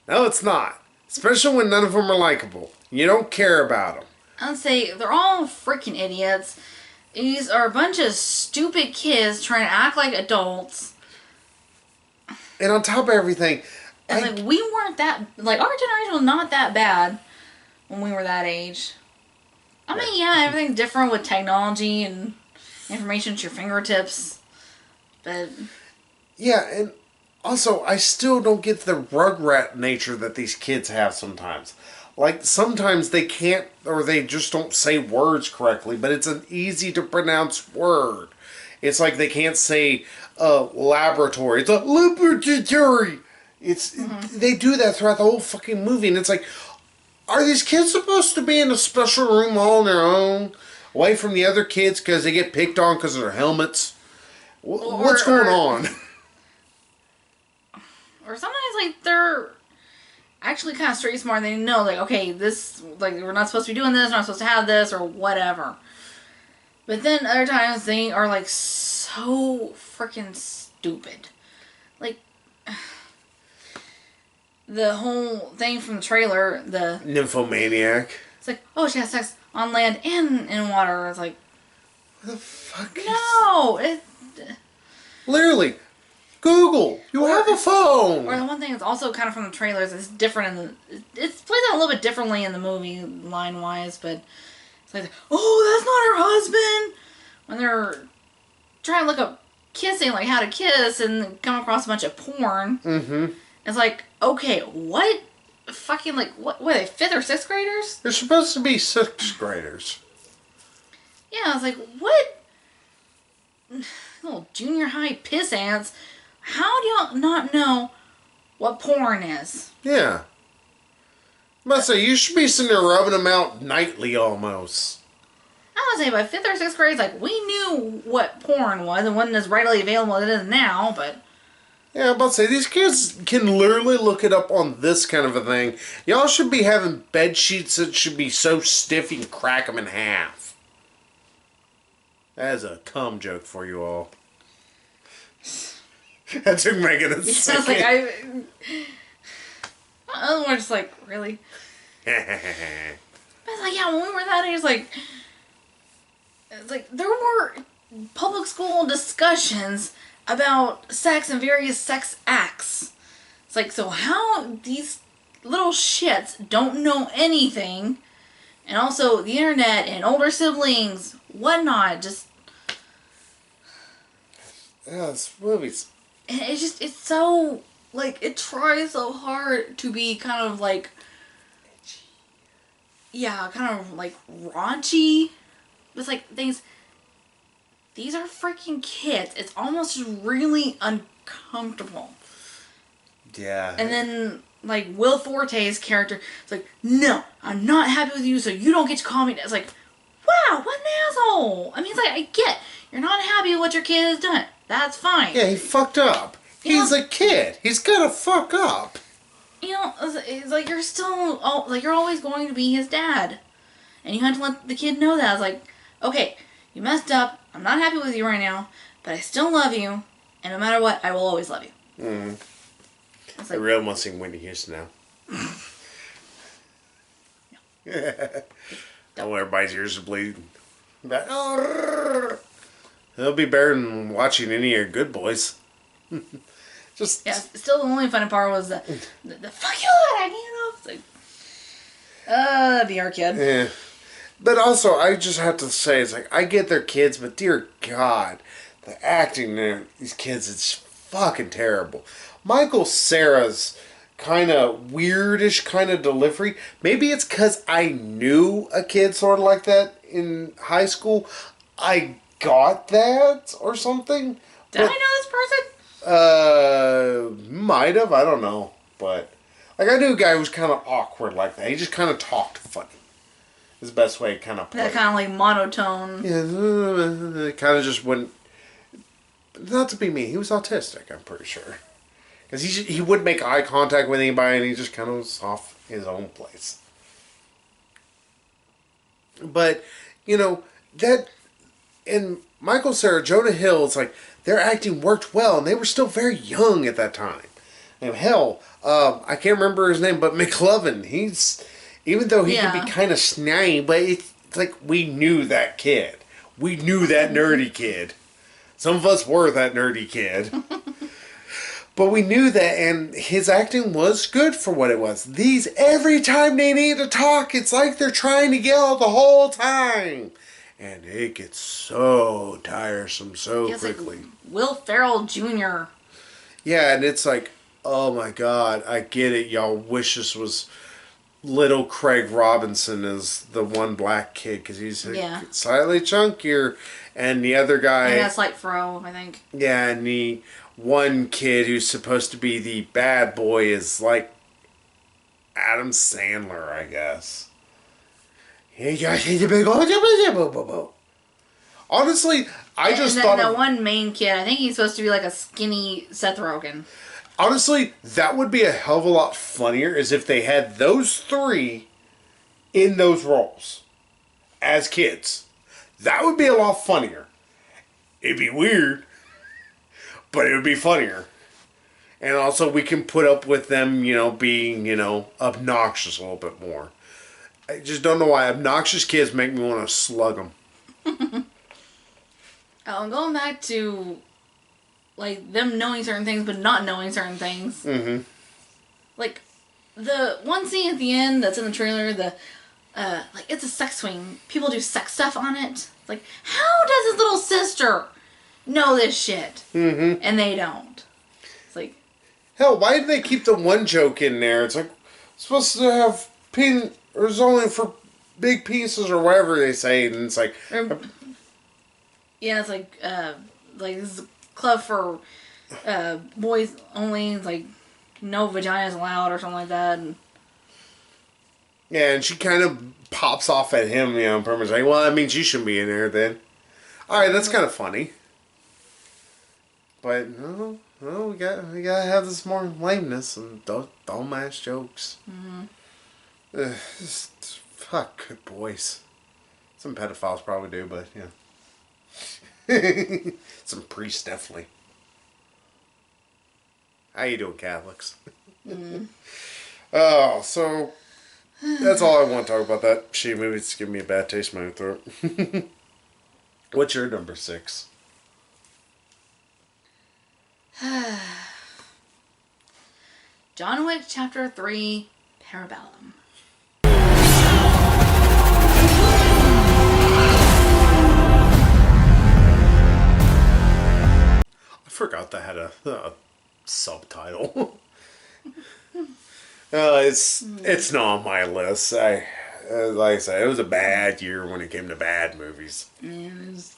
No, it's not. Especially when none of them are likable. You don't care about them. I'd say they're all freaking idiots. These are a bunch of stupid kids trying to act like adults. And on top of everything... And like, we weren't that... Like, our generation was not that bad when we were that age. I mean, yeah, everything's different with technology and information at your fingertips. But... Yeah, and also, I still don't get the rugrat nature that these kids have sometimes. Like, sometimes they can't, or they just don't say words correctly, but it's an easy to pronounce word. It's like they can't say laboratory. It's a laboratory. They do that throughout the whole fucking movie, and it's like, are these kids supposed to be in a special room all on their own, away from the other kids because they get picked on because of their helmets? What's going on? Or sometimes, like, they're actually kind of street smart. They know, like, okay, this, like, we're not supposed to be doing this, we're not supposed to have this, or whatever. But then other times they are, like, so freaking stupid. Like, the whole thing from the trailer, the... Nymphomaniac. It's like, oh, she has sex on land and in water. It's like... What the fuck No! Literally, Google. You have a phone. Or the one thing that's also kind of from the trailers is different in the... It plays out a little bit differently in the movie, line-wise, but... It's like, oh, that's not her husband! When they're trying to look up kissing, like how to kiss, and come across a bunch of porn. Mm-hmm. It's like, okay, what? Fucking, like, what are they, 5th or 6th graders? They're supposed to be 6th graders. Yeah, I was like, what? Little junior high piss ants. How do y'all not know what porn is? Yeah. Must say, you should be sitting there rubbing them out nightly almost. I would say by 5th or 6th grade, like, we knew what porn was. It wasn't as readily available as it is now, but... Yeah, I'm about to say, these kids can literally look it up on this kind of a thing. Y'all should be having bed sheets that should be so stiff you can crack them in half. That is a cum joke for you all. That took Megan a second. I was like, I was more just like, really? It's like, yeah, when we were that age, it's like there were public school discussions about sex and various sex acts. It's like, so how these little shits don't know anything, and also the internet and older siblings, whatnot, just... Yeah, this movie's... And it's so, like, it tries so hard to be kind of like... Yeah, kind of like raunchy. With like things... These are freaking kids. It's almost just really uncomfortable. Yeah. And then, like, Will Forte's character is like, no, I'm not happy with you, so you don't get to call me. It's like, wow, what an asshole. I mean, it's like, I get, you're not happy with what your kid has done. That's fine. Yeah, he fucked up. He's a kid. He's gonna fuck up. You know, it's like, you're still, like, you're always going to be his dad. And you have to let the kid know that. It's like, okay, you messed up. I'm not happy with you right now, but I still love you. And no matter what, I will always love you. Mm. Like, I really want to sing Whitney Houston now. Don't want everybody's ears to bleed. But, it'll be better than watching any of your Good Boys. Just... Yeah, still the only funny part was the fuck you, Dad, you know? It's like, that'd be our kid. Yeah. But also, I just have to say, it's like, I get their kids, but dear God, the acting in these kids is fucking terrible. Michael Cera's kind of weirdish kind of delivery. Maybe it's because I knew a kid sort of like that in high school. I got that or something. Did I know this person? Might have. I don't know. But, like, I knew a guy who was kind of awkward like that. He just kind of talked funny. Is the best way to kind of put it. That kind of like monotone. Yeah, it kind of just wouldn't... Not to be mean, he was autistic, I'm pretty sure. Because he wouldn't make eye contact with anybody, and he just kind of was off his own place. But, you know, that... And Michael Cera, Jonah Hill, it's like, their acting worked well, and they were still very young at that time. And hell, I can't remember his name, but McLovin, he's... Even though he can be kind of snide, but it's like we knew that kid. We knew that nerdy kid. Some of us were that nerdy kid. But we knew that, and his acting was good for what it was. These, every time they need to talk, it's like they're trying to yell the whole time. And it gets so tiresome so quickly. Like Will Ferrell Jr. Yeah, and it's like, oh my God, I get it. Y'all wish this was... Little Craig Robinson is the one black kid because he's slightly chunkier, and the other guy... Yeah, slight fro, I think. Yeah, and the one kid who's supposed to be the bad boy is like Adam Sandler, I guess. Honestly, I just thought... that one main kid, I think he's supposed to be like a skinny Seth Rogen. Honestly, that would be a hell of a lot funnier as if they had those three in those roles as kids. That would be a lot funnier. It'd be weird, but it would be funnier. And also we can put up with them, you know, being, you know, obnoxious a little bit more. I just don't know why obnoxious kids make me want to slug them. And going back to... like, them knowing certain things, but not knowing certain things. Mm-hmm. Like, the one scene at the end that's in the trailer, like, it's a sex swing. People do sex stuff on it. Like, how does his little sister know this shit? Mm-hmm. And they don't. It's like... Hell, why did they keep the one joke in there? It's like, supposed to have or it's only for big pieces or whatever they say, and it's like... yeah, it's like, this is club for boys only. It's like no vaginas allowed or something like that. And yeah, and she kind of pops off at him, you know, purpose like, well, that means you shouldn't be in there then. All right, that's kind of funny. But no, we gotta have this more lameness and dumbass jokes. Mm-hmm. Fuck good boys. Some pedophiles probably do, but yeah. Some priests definitely. How you doing, Catholics? Oh, so That's all I want to talk about that shitty movie. It's giving me a bad taste in my throat. What's your number 6? John Wick Chapter 3, Parabellum. I forgot that had a subtitle. It's not on my list. Like I said, it was a bad year when it came to bad movies. It was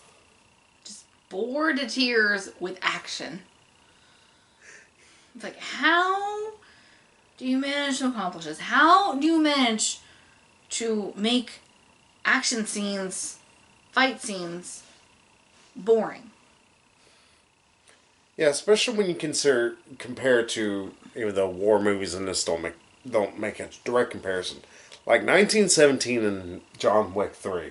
just bored to tears with action. It's like, how do you manage to accomplish this? How do you manage to make action scenes, fight scenes, boring? Yeah, especially when you compare to the war movies, and this don't make a direct comparison. Like 1917 and John Wick 3.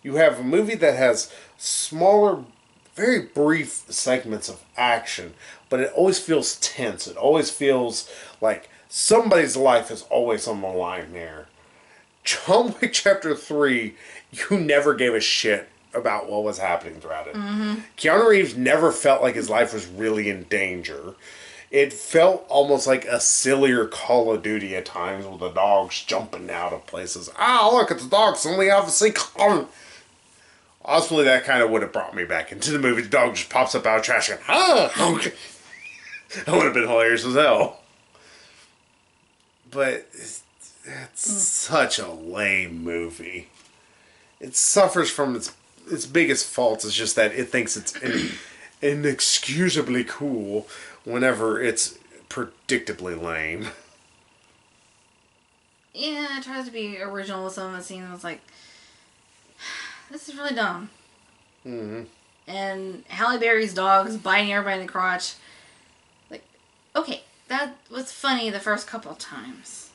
You have a movie that has smaller, very brief segments of action, but it always feels tense. It always feels like somebody's life is always on the line there. John Wick Chapter 3, you never gave a shit about what was happening throughout it. Mm-hmm. Keanu Reeves never felt like his life was really in danger. It felt almost like a sillier Call of Duty at times with the dogs jumping out of places. Ah, look at the dogs, suddenly out of the sink. Honestly, that kind of would have brought me back into the movie. The dog just pops up out of trash and that would have been hilarious as hell. But it's such a lame movie. It suffers from its biggest faults is just that it thinks it's inexcusably cool whenever it's predictably lame. Yeah, it tries to be original with some of the scenes. It's like, this is really dumb. Mm-hmm. And Halle Berry's dog's biting everybody in the crotch. Like, okay, that was funny the first couple of times.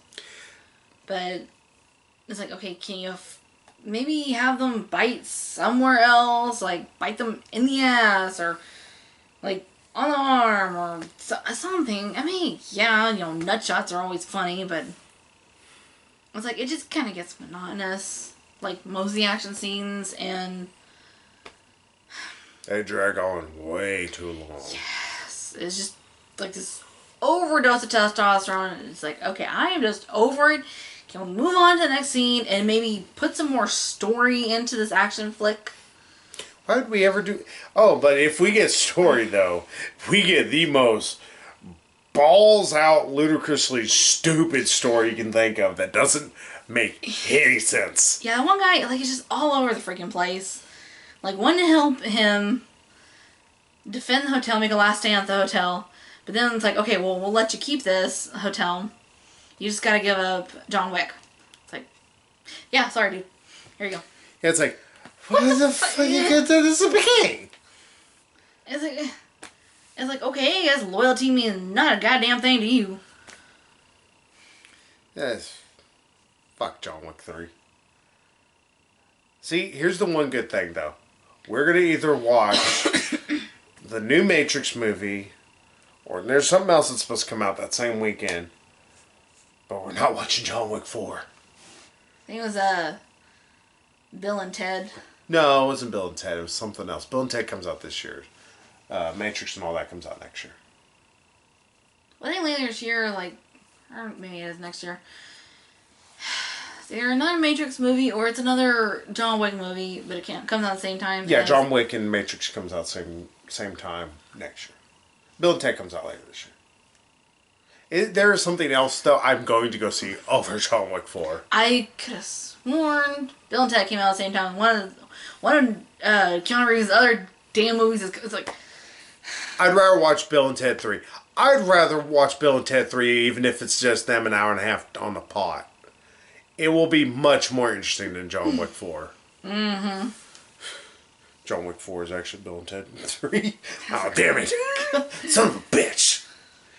But it's like, okay, can you maybe have them bite somewhere else? Like, bite them in the ass or, like, on the arm or something. I mean, yeah, nut shots are always funny, but it's like, it just kind of gets monotonous. Like, most of the action scenes, and they drag on way too long. Yes. It's just like this overdose of testosterone. It's like, okay, I am just over it. Can we move on to the next scene and maybe put some more story into this action flick? Why would we ever do... Oh, but if we get story, though, we get the most balls-out, ludicrously stupid story you can think of that doesn't make any sense. Yeah, one guy, like, he's just all over the freaking place. Like, wanting to help him defend the hotel, make a last stand at the hotel. But then it's like, okay, well, we'll let you keep this hotel. You just gotta give up John Wick. It's like, yeah, sorry, dude. Here you go. Yeah, it's like, what the fuck you get to this beginning? It's like, okay, I guess loyalty means not a goddamn thing to you. Yes. Fuck John Wick 3. See, here's the one good thing, though. We're gonna either watch the new Matrix movie, or there's something else that's supposed to come out that same weekend. But we're not watching John Wick 4. I think it was Bill and Ted. No, it wasn't Bill and Ted. It was something else. Bill and Ted comes out this year. Matrix and all that comes out next year. Well, I think later this year, like, or maybe it is next year. It's either another Matrix movie or it's another John Wick movie, but it comes out at the same time. Yeah, John Wick and Matrix comes out same time next year. Bill and Ted comes out later this year. There is something else, though, I'm going to go see over John Wick 4. I could have sworn Bill and Ted came out at the same time. One of Keanu Reeves' other damn movies is like... I'd rather watch Bill and Ted 3. I'd rather watch Bill and Ted 3 even if it's just them an hour and a half on the pot. It will be much more interesting than John Wick 4. Mm-hmm. John Wick 4 is actually Bill and Ted 3. Oh, damn it. Son of a bitch.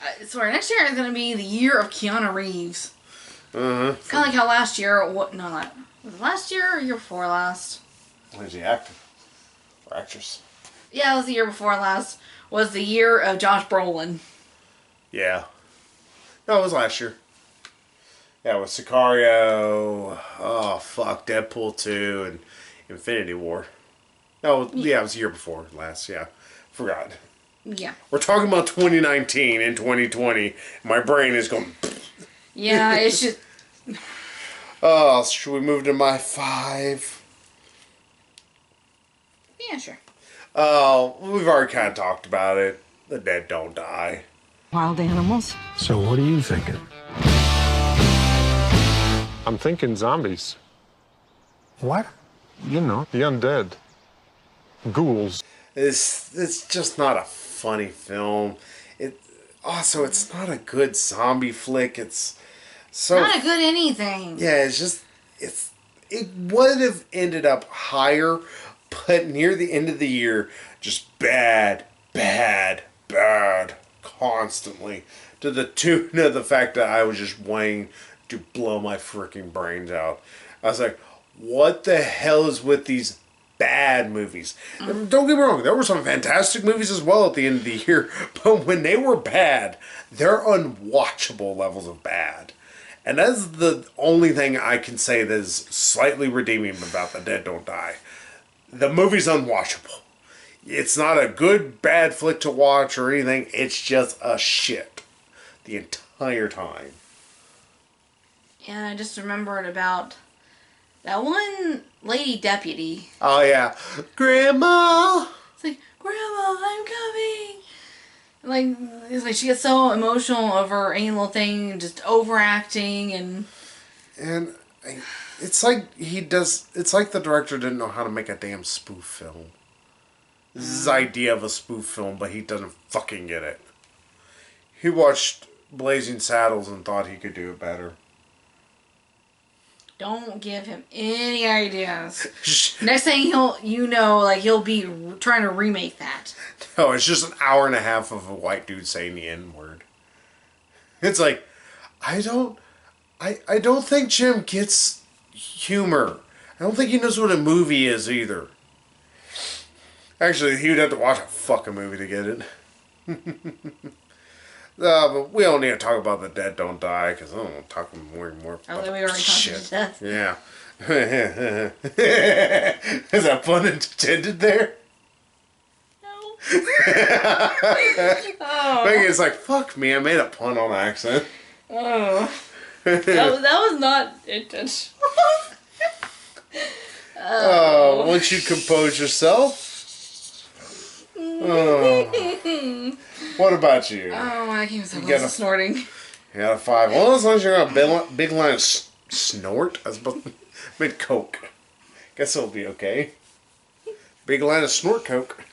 I swear, next year is going to be the year of Keanu Reeves. Uh-huh. It's kind of like how last year... was it last year or year before last? Who's the actor? Or actress? Yeah, it was the year before last. Was the year of Josh Brolin. Yeah. No, it was last year. Yeah, with Sicario. Oh, fuck. Deadpool 2 and Infinity War. Oh, yeah, it was the year before last. Yeah. Forgot. Yeah. We're talking about 2019 and 2020. My brain is going... Yeah, it's just... Oh, should we move to my 5? Yeah, sure. Oh, we've already kind of talked about it. The dead don't die. Wild animals? So what are you thinking? I'm thinking zombies. What? You know, the undead. Ghouls. It's just not a funny film. It's not a good zombie flick. It's so Not a good anything. yeah. It would have ended up higher, but near the end of the year, just bad, constantly, to the tune of the fact that I was just waiting to blow my freaking brains out. I was like, what the hell is with these bad movies? And don't get me wrong, there were some fantastic movies as well at the end of the year, but when they were bad, they're unwatchable levels of bad. And that's the only thing I can say that is slightly redeeming about The Dead Don't Die. The movie's unwatchable. It's not a good, bad flick to watch or anything. It's just a shit the entire time. Yeah, I just remembered about that one lady deputy. Oh, yeah. Grandma! It's like, Grandma, I'm coming! Like, it's like she gets so emotional over any little thing, just overacting and... And it's like it's like the director didn't know how to make a damn spoof film. This is his idea of a spoof film, but he doesn't fucking get it. He watched Blazing Saddles and thought he could do it better. Don't give him any ideas. Next thing he'll be trying to remake that. No, it's just an hour and a half of a white dude saying the N-word. It's like, I don't think Jim gets humor. I don't think he knows what a movie is either. Actually, he would have to watch a fucking movie to get it. But we don't need to talk about The Dead Don't Die, because I don't want to talk more and more Oh, about we already talked shit. about death. Yeah. Is that pun intended there? No. Maybe it's like, fuck me, I made a pun on accident. Oh. that was not intentional. Oh, once you compose yourself. Oh. What about you? Oh, I can't stop got a- snorting. You got a 5. Well, as long as you're on a big line of snort, I suppose. Mid Coke. Guess it'll be okay. Big line of snort Coke.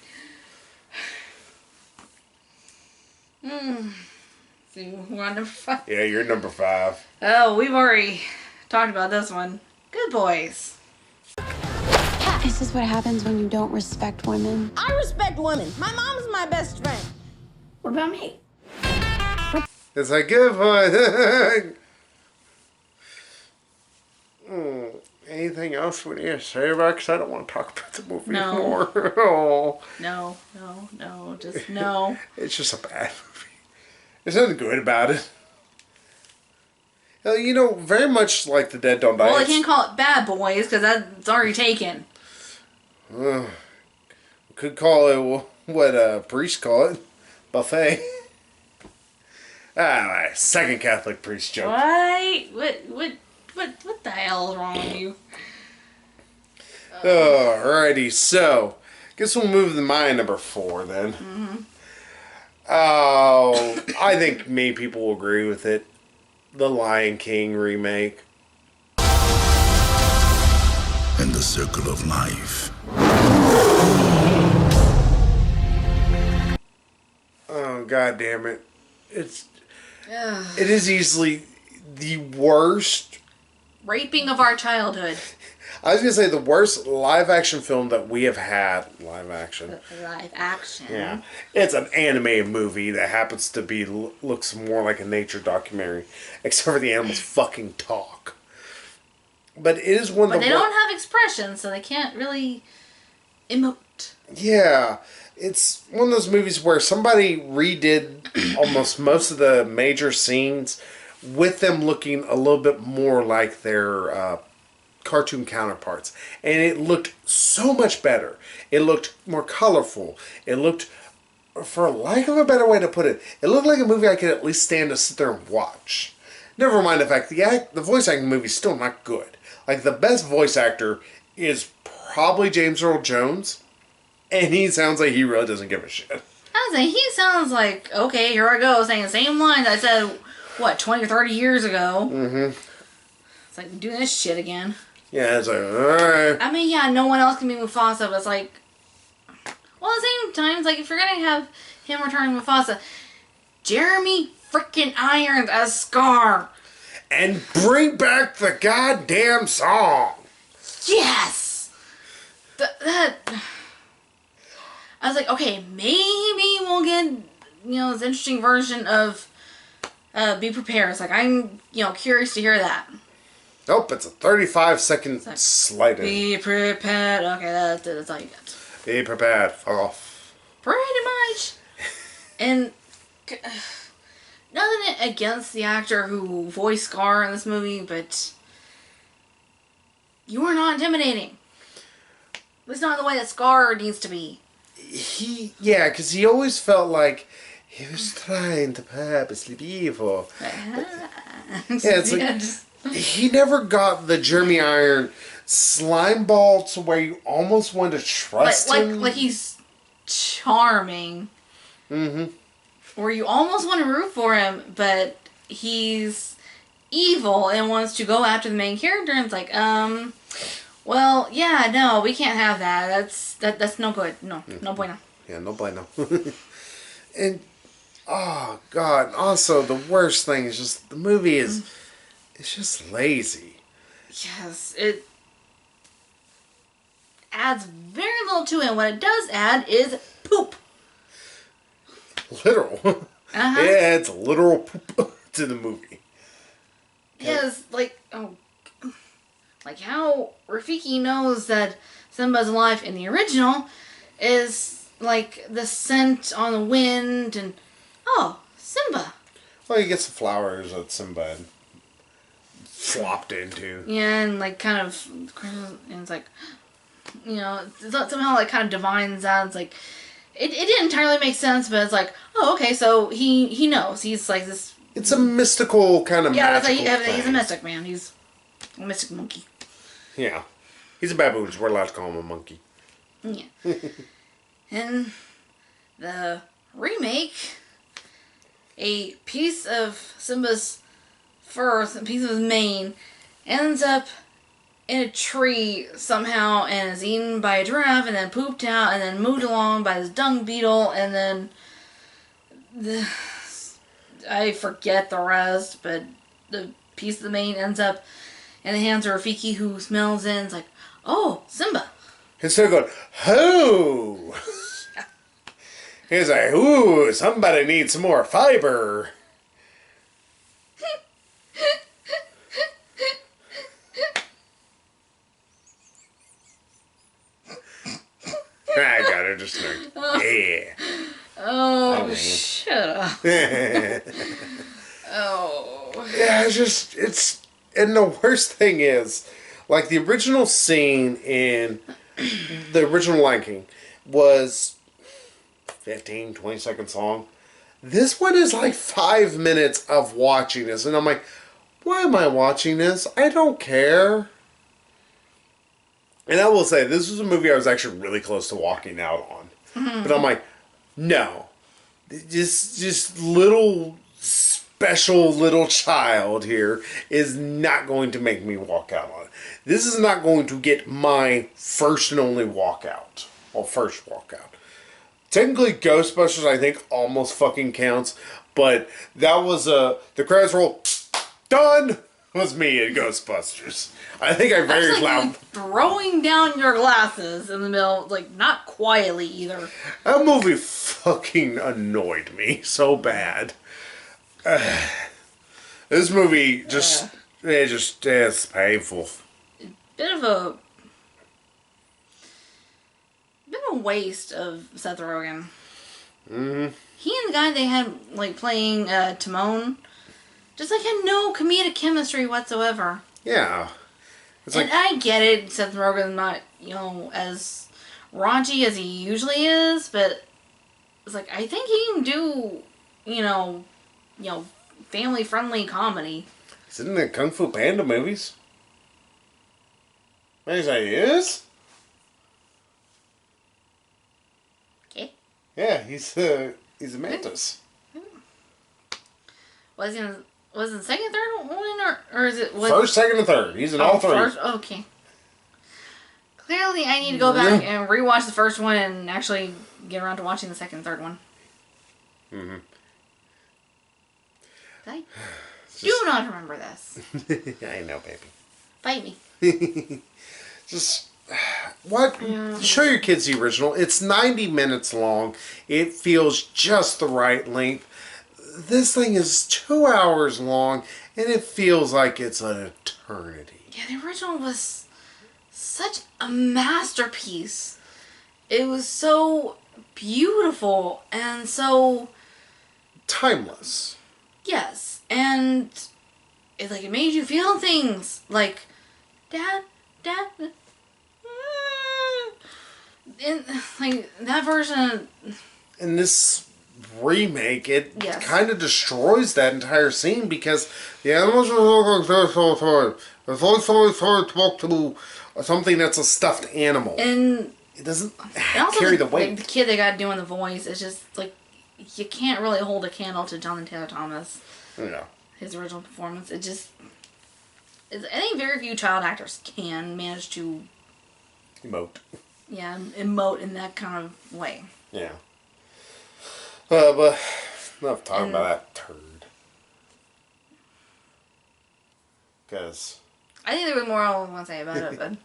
So we're on number 5. Yeah, you're number 5. Oh, we've already talked about this one. Good Boys. This is what happens when you don't respect women. I respect women. My mom's my best friend. What about me? It's like, good boy. Anything else we need to say about it? Because I don't want to talk about the movie anymore. Oh. No, just no. It's just a bad movie. There's nothing good about it. You know, very much like The Dead Don't Die. Well, I can't call it Bad Boys because that's already taken. Could call it what priests call it. Buffet. My second Catholic priest joke. What the hell is wrong with you? Alrighty, so guess we'll move to my number 4 then. Mm-hmm. Oh, I think many people will agree with it. The Lion King remake. And the circle of life. Oh, god damn it. It is easily the worst. Raping of our childhood. I was going to say the worst live action film that we have had. Live action. Live action. Yeah. It's an animated movie that happens to be, looks more like a nature documentary. Except for the animals fucking talk. But it is one of But they don't have expressions, so they can't really emote. Yeah. It's one of those movies where somebody redid almost most of the major scenes with them looking a little bit more like their cartoon counterparts. And it looked so much better. It looked more colorful. It looked, for lack of a better way to put it, it looked like a movie I could at least stand to sit there and watch. Never mind the fact the voice acting in the movie is still not good. Like, the best voice actor is probably James Earl Jones, and he sounds like he really doesn't give a shit. I was like, he sounds like, okay, here I go, saying the same lines I said, 20 or 30 years ago. Mm-hmm. It's like, doing this shit again. Yeah, it's like, alright. I mean, yeah, no one else can be Mufasa, but it's like, well, at the same time, it's like, if you're gonna have him returning Mufasa, Jeremy freaking Irons as Scar. And bring back the goddamn song. Yes! That... I was like, okay, maybe we'll get, this interesting version of Be Prepared. It's like, I'm, curious to hear that. Nope, it's a 35-second like, slider. Be prepared. Okay, that's all you got. Be prepared. Fuck off. Pretty much. And nothing against the actor who voiced Scar in this movie, but you are not intimidating. At least not in the way that Scar needs to be. Because he always felt like he was trying to purposely be evil. It's like, he never got the Jeremy Iron slime ball to where you almost wanted to trust him. Like he's charming. Mm-hmm. Where you almost want to root for him, but he's evil and wants to go after the main character, and it's like, well, yeah, no, we can't have that. That's no good. No, no bueno. Yeah, no bueno. And, oh, God, also, the worst thing is just, the movie is, it's just lazy. Yes, it adds very little to it. What it does add is poop. Literal. Uh-huh. It adds literal poop to the movie. Yes, like how Rafiki knows that Simba's alive in the original is like the scent on the wind and, oh, Simba. Well, he gets the flowers that Simba had flopped into. Yeah, and like kind of, and it's like, somehow like kind of divines that. It's like, it didn't entirely make sense, but it's like, oh, okay, so he knows. He's like this. It's a mystical kind of magical thing. He's a mystic, man. He's a mystic monkey. Yeah. He's a baboon, so we're allowed to call him a monkey. Yeah. And the remake, a piece of Simba's fur, a piece of his mane, ends up in a tree somehow and is eaten by a giraffe and then pooped out and then moved along by this dung beetle and then I forget the rest, but the piece of the mane ends up in the hands of Rafiki, who smells in and is like, oh, Simba. Instead of going, ho! He's like, ooh, somebody needs some more fiber. I got her just like, yeah. Oh, shut up. Oh. Yeah, and the worst thing is, like, the original scene in the original Lion King was 15, 20 seconds long. This one is like 5 minutes of watching this, and I'm like, why am I watching this? I don't care. And I will say, this was a movie I was actually really close to walking out on. Mm-hmm. But I'm like, no. Just little special little child here is not going to make me walk out on it. This is not going to get my first and only walkout. Or first walkout. Technically, Ghostbusters, I think, almost fucking counts. But that was the credits roll, done, was me at Ghostbusters. I think I very like loud. Throwing down your glasses in the middle, like, not quietly either. That movie fucking annoyed me so bad. This movie it's painful. Bit of a waste of Seth Rogen. Mm-hmm. He and the guy they had like playing Timon just like had no comedic chemistry whatsoever. Yeah. It's And I get it, Seth Rogen's not, as raunchy as he usually is, but it's like, I think he can do, family-friendly comedy. He's in the Kung Fu Panda movies. Maybe he is? Okay. Yeah, he's a Mantis. Was he in the second, third one, or is it... First, second, and third. He's in all three. First? Okay. Clearly, I need to go back and rewatch the first one and actually get around to watching the second and third one. Mm-hmm. I do not remember this. I know, baby. Bite me. Just... What? Yeah. Show your kids the original. It's 90 minutes long. It feels just the right length. This thing is 2 hours long, and it feels like it's an eternity. Yeah, the original was such a masterpiece. It was so beautiful and so... timeless. Yes, and it made you feel things like, Dad, and like that version. In this remake, it yes. kind of destroys that entire scene because the animals are talk to something that's a stuffed animal, and it doesn't also carry the weight. Like, the kid they got doing the voice is just like you can't really hold a candle to Jonathan Taylor Thomas. Yeah. His original performance, I think very few child actors can manage to emote. Yeah, emote in that kind of way. Yeah. But enough talking about that turd. Because I think there was more I want to say about it, but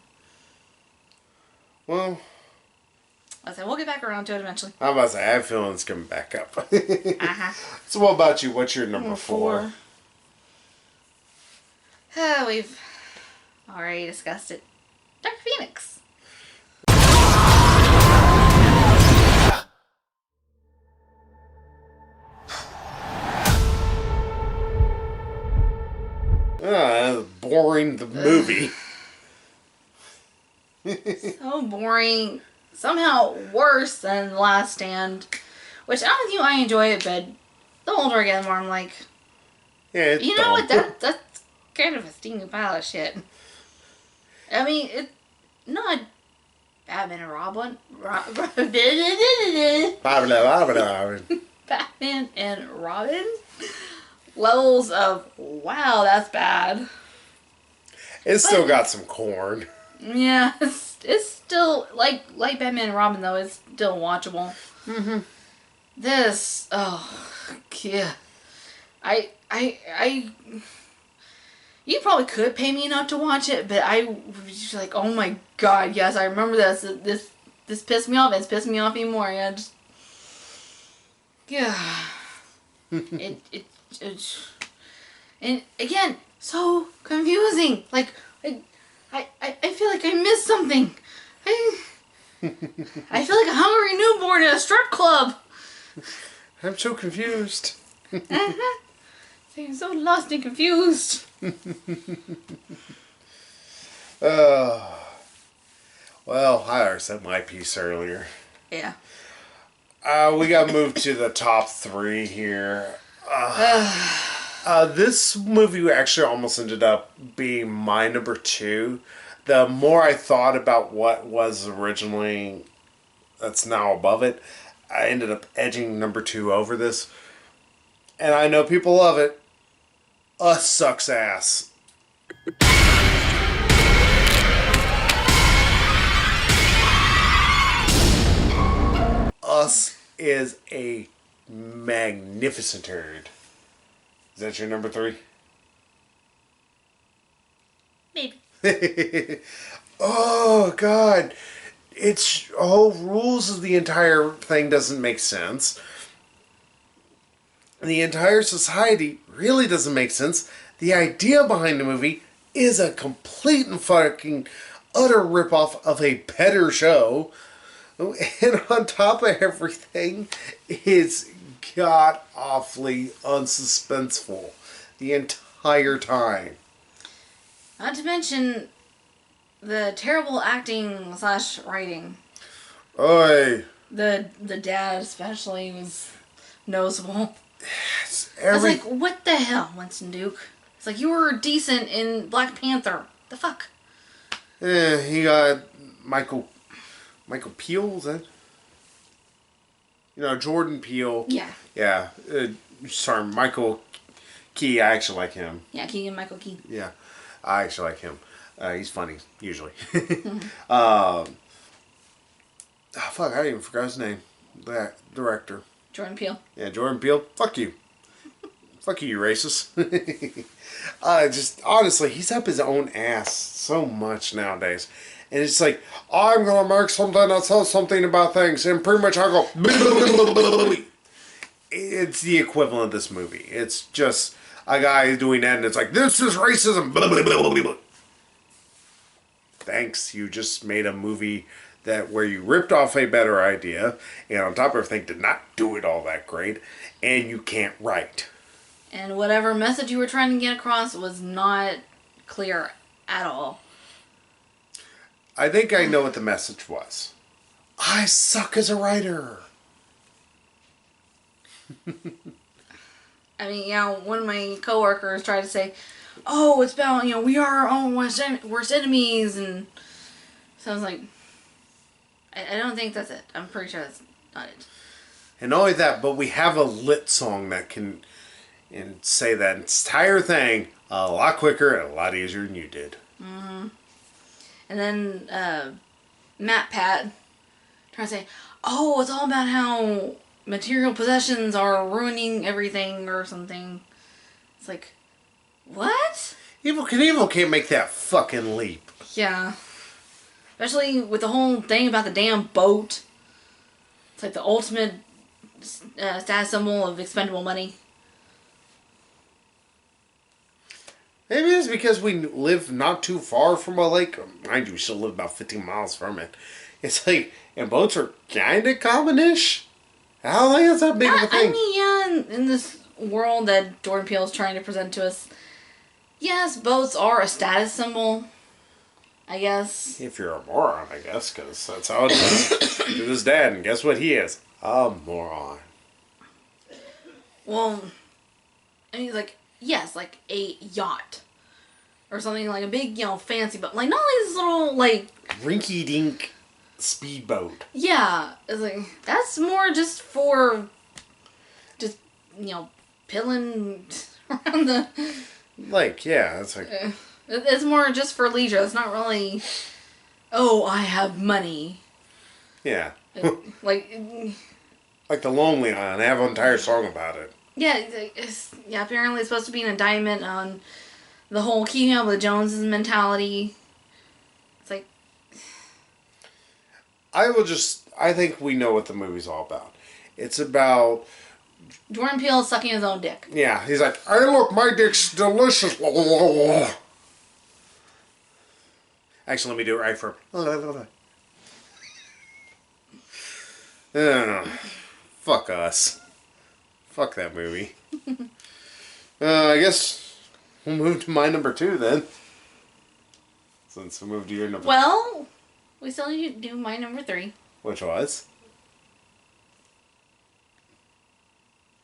well, we'll get back around to it eventually. I'm about to say I have a feeling it's coming back up. So what about you? What's your number 4? We've already discussed it. Dr. Phoenix. Boring the movie. So boring. Somehow worse than The Last Stand. Which, I don't know, I enjoy it, but the older I get, the more I'm like... Yeah, you know what? That's kind of a steaming pile of shit. I mean, it's not Batman and Robin. Batman and Robin levels of, wow, that's bad. It's still got some corn. Yeah, it's still, like Batman and Robin, though, it's still watchable. Mm-hmm. This, oh, yeah. You probably could pay me enough to watch it, but I was just like, oh my god, yes, I remember this. This pissed me off, and it's pissed me off even more. Yeah, just, yeah. And again, so confusing. Like, I feel like I missed something. I feel like a hungry newborn at a strip club. I'm so confused. I'm so lost and confused. Well, I already said my piece earlier. Yeah. We got moved to the top 3 here. This movie actually almost ended up being my number 2. The more I thought about what was originally that's now above it, I ended up edging number 2 over this. And I know people love it. Us sucks ass. Us is a magnificent turd. Is that your number 3? Maybe. Oh, God. Its whole rules of the entire thing doesn't make sense. The entire society really doesn't make sense. The idea behind the movie is a complete and fucking utter ripoff of a better show. And on top of everything, it's god-awfully unsuspenseful. the entire time. Not to mention the terrible acting / writing. Oy. The dad especially was noticeable. Every... I was like, what the hell, Winston Duke? It's like, you were decent in Black Panther. The fuck? He got Michael Peele, is that? Jordan Peele. Yeah. Yeah. Sorry, Michael Key. I actually like him. Yeah, Keegan Michael Key. Yeah. I actually like him. He's funny, usually. Fuck, I even forgot his name. That director. Jordan Peele. Yeah, Jordan Peele. Fuck you. Fuck you, you racist. Just, honestly, he's up his own ass so much nowadays. And it's like, I'm going to make something that says something about things. And pretty much I go... It's the equivalent of this movie. It's just a guy doing that and it's like, this is racism. Thanks, you just made a movie where you ripped off a better idea. And on top of everything, did not do it all that great. And you can't write. And whatever message you were trying to get across was not clear at all. I think I know what the message was. I suck as a writer. I mean, one of my coworkers tried to say, oh, it's about, we are our own worst enemies. And so I was like, I don't think that's it. I'm pretty sure that's not it. And not only that, but we have a lit song that can... and say that entire thing a lot quicker and a lot easier than you did. Mm-hmm. And then Matt Pat trying to say, oh, it's all about how material possessions are ruining everything or something. It's like, what? Evil can't make that fucking leap. Yeah. Especially with the whole thing about the damn boat. It's like the ultimate status symbol of expendable money. Maybe it's because we live not too far from a lake. Mind you, we still live about 15 miles from it. It's like, and boats are kind of common-ish. I don't think it's that big of a thing. I mean, yeah, in this world that Jordan Peele is trying to present to us, yes, boats are a status symbol, I guess. If you're a moron, I guess, because that's how it is to his dad. And guess what he is? A moron. Well, I mean, like, yes, like a yacht. Or something like a big, fancy boat. Like, not like this little, like... rinky-dink speedboat. Yeah. It's like, that's more just for... just, pilling around the... Like, yeah, it's like... It's more just for leisure. It's not really... oh, I have money. Yeah. Like the Lonely Island. They have an entire song about it. Yeah, apparently it's supposed to be an indictment on the whole keeping up with the Joneses mentality. It's like... I think we know what the movie's all about. It's about... Jordan Peele sucking his own dick. Yeah, he's like, hey look, my dick's delicious. Actually, let me do it right for him. Fuck us. Fuck that movie. I guess we'll move to my number 2 then. Since we moved to your number... Well, we still need to do my number 3. Which was?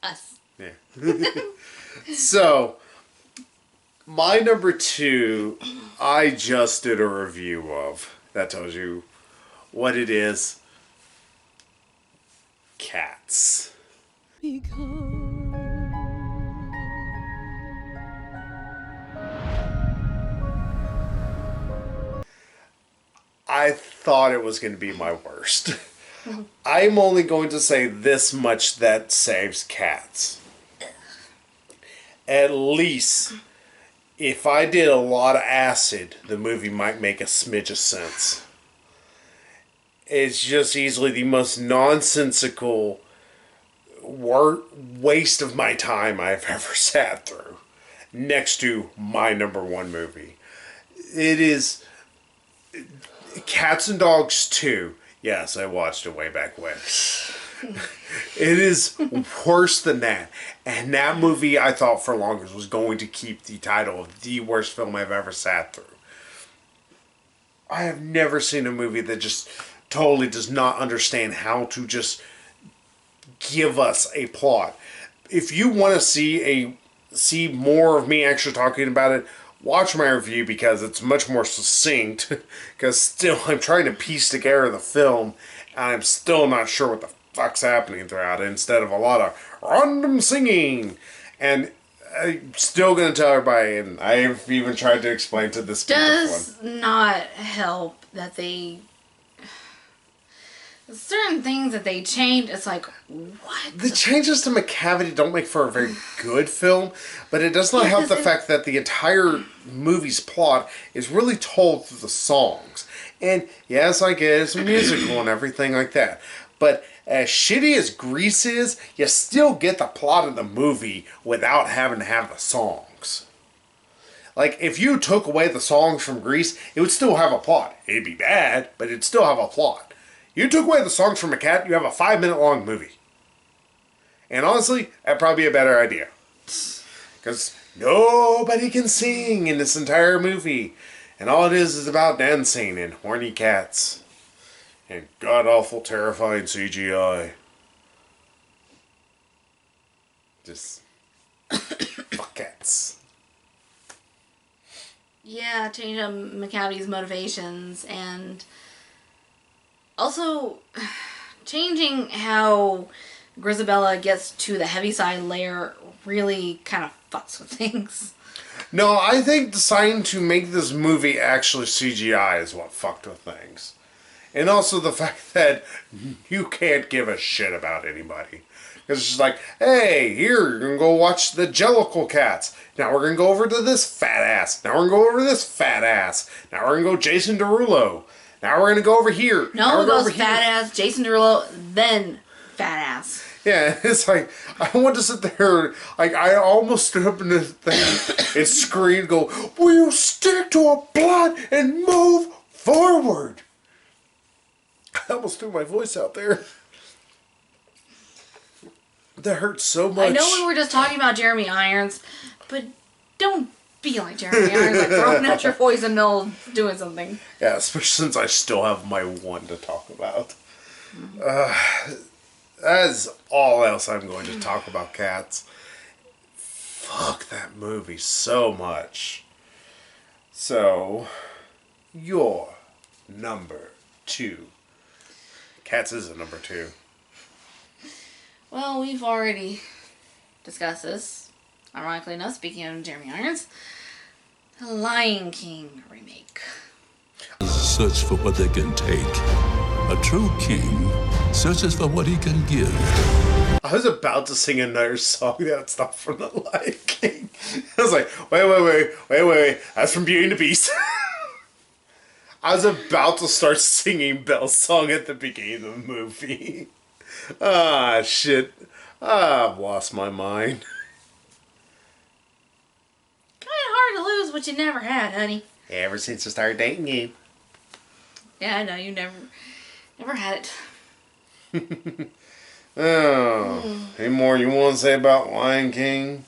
Us. Yeah. So, my number 2, I just did a review of. That tells you what it is. Cats. I thought it was going to be my worst. I'm only going to say this much that saves Cats. At least, if I did a lot of acid, the movie might make a smidge of sense. It's just easily the most nonsensical waste of my time I've ever sat through. Next to my number 1 movie. It is Cats and Dogs 2. Yes, I watched it way back when. It is worse than that. And that movie, I thought for longest was going to keep the title of the worst film I've ever sat through. I have never seen a movie that just totally does not understand how to just give us a plot. If you want to see more of me actually talking about it, watch my review because it's much more succinct. Because still, I'm trying to piece together the film, and I'm still not sure what the fuck's happening throughout it, instead of a lot of random singing. And I'm still going to tell everybody, and I've even tried to explain to this does not help that they... certain things that they changed, it's like, what? The changes to McCavity don't make for a very good film, but it does not help the fact that the entire movie's plot is really told through the songs. And yes, I get it's a musical and everything like that, but as shitty as Grease is, you still get the plot of the movie without having to have the songs. Like, if you took away the songs from Grease, it would still have a plot. It'd be bad, but it'd still have a plot. You took away the songs from a cat, you have a 5-minute long movie. And honestly, that'd probably be a better idea. Because nobody can sing in this entire movie. And all it is about dancing and horny cats. And god-awful, terrifying CGI. Just... fuck cats. Yeah, change up McCavity's motivations, and also changing how Grisabella gets to the Heaviside layer really kind of fucks with things. No, I think deciding to make this movie actually CGI is what fucked with things. And also the fact that you can't give a shit about anybody. It's just like, hey, here, you're going to go watch the Jellicle Cats. Now we're going to go over to this fat ass. Now we're going to go over to this fat ass. Now we're going to go Jason Derulo. Now we're going to go over here. No, it goes fat ass, Jason Derulo, then fat ass. Yeah, it's like, I want to sit there, like, I almost stood up in the thing and screamed, go, will you stick to a plot and move forward? I almost threw my voice out there. That hurts so much. I know we were just talking about Jeremy Irons, but don't be like Jeremy Irons, like throwing out your voice in the middle of doing something. Yeah, especially since I still have my one to talk about. That's all else I'm going to talk about, Cats. Fuck that movie so much. So, your number 2. Cats is a number 2. Well, we've already discussed this. Ironically enough, speaking of Jeremy Irons, the Lion King remake. Search for what they can take. A true king searches for what he can give. I was about to sing another song that's not from the Lion King. I was like, wait. That's from Beauty and the Beast. I was about to start singing Belle's song at the beginning of the movie. Ah, shit. I've lost my mind. Kind of hard to lose what you never had, honey. Ever since I started dating you. Yeah, I know, you never had it. Oh, any more you want to say about Lion King?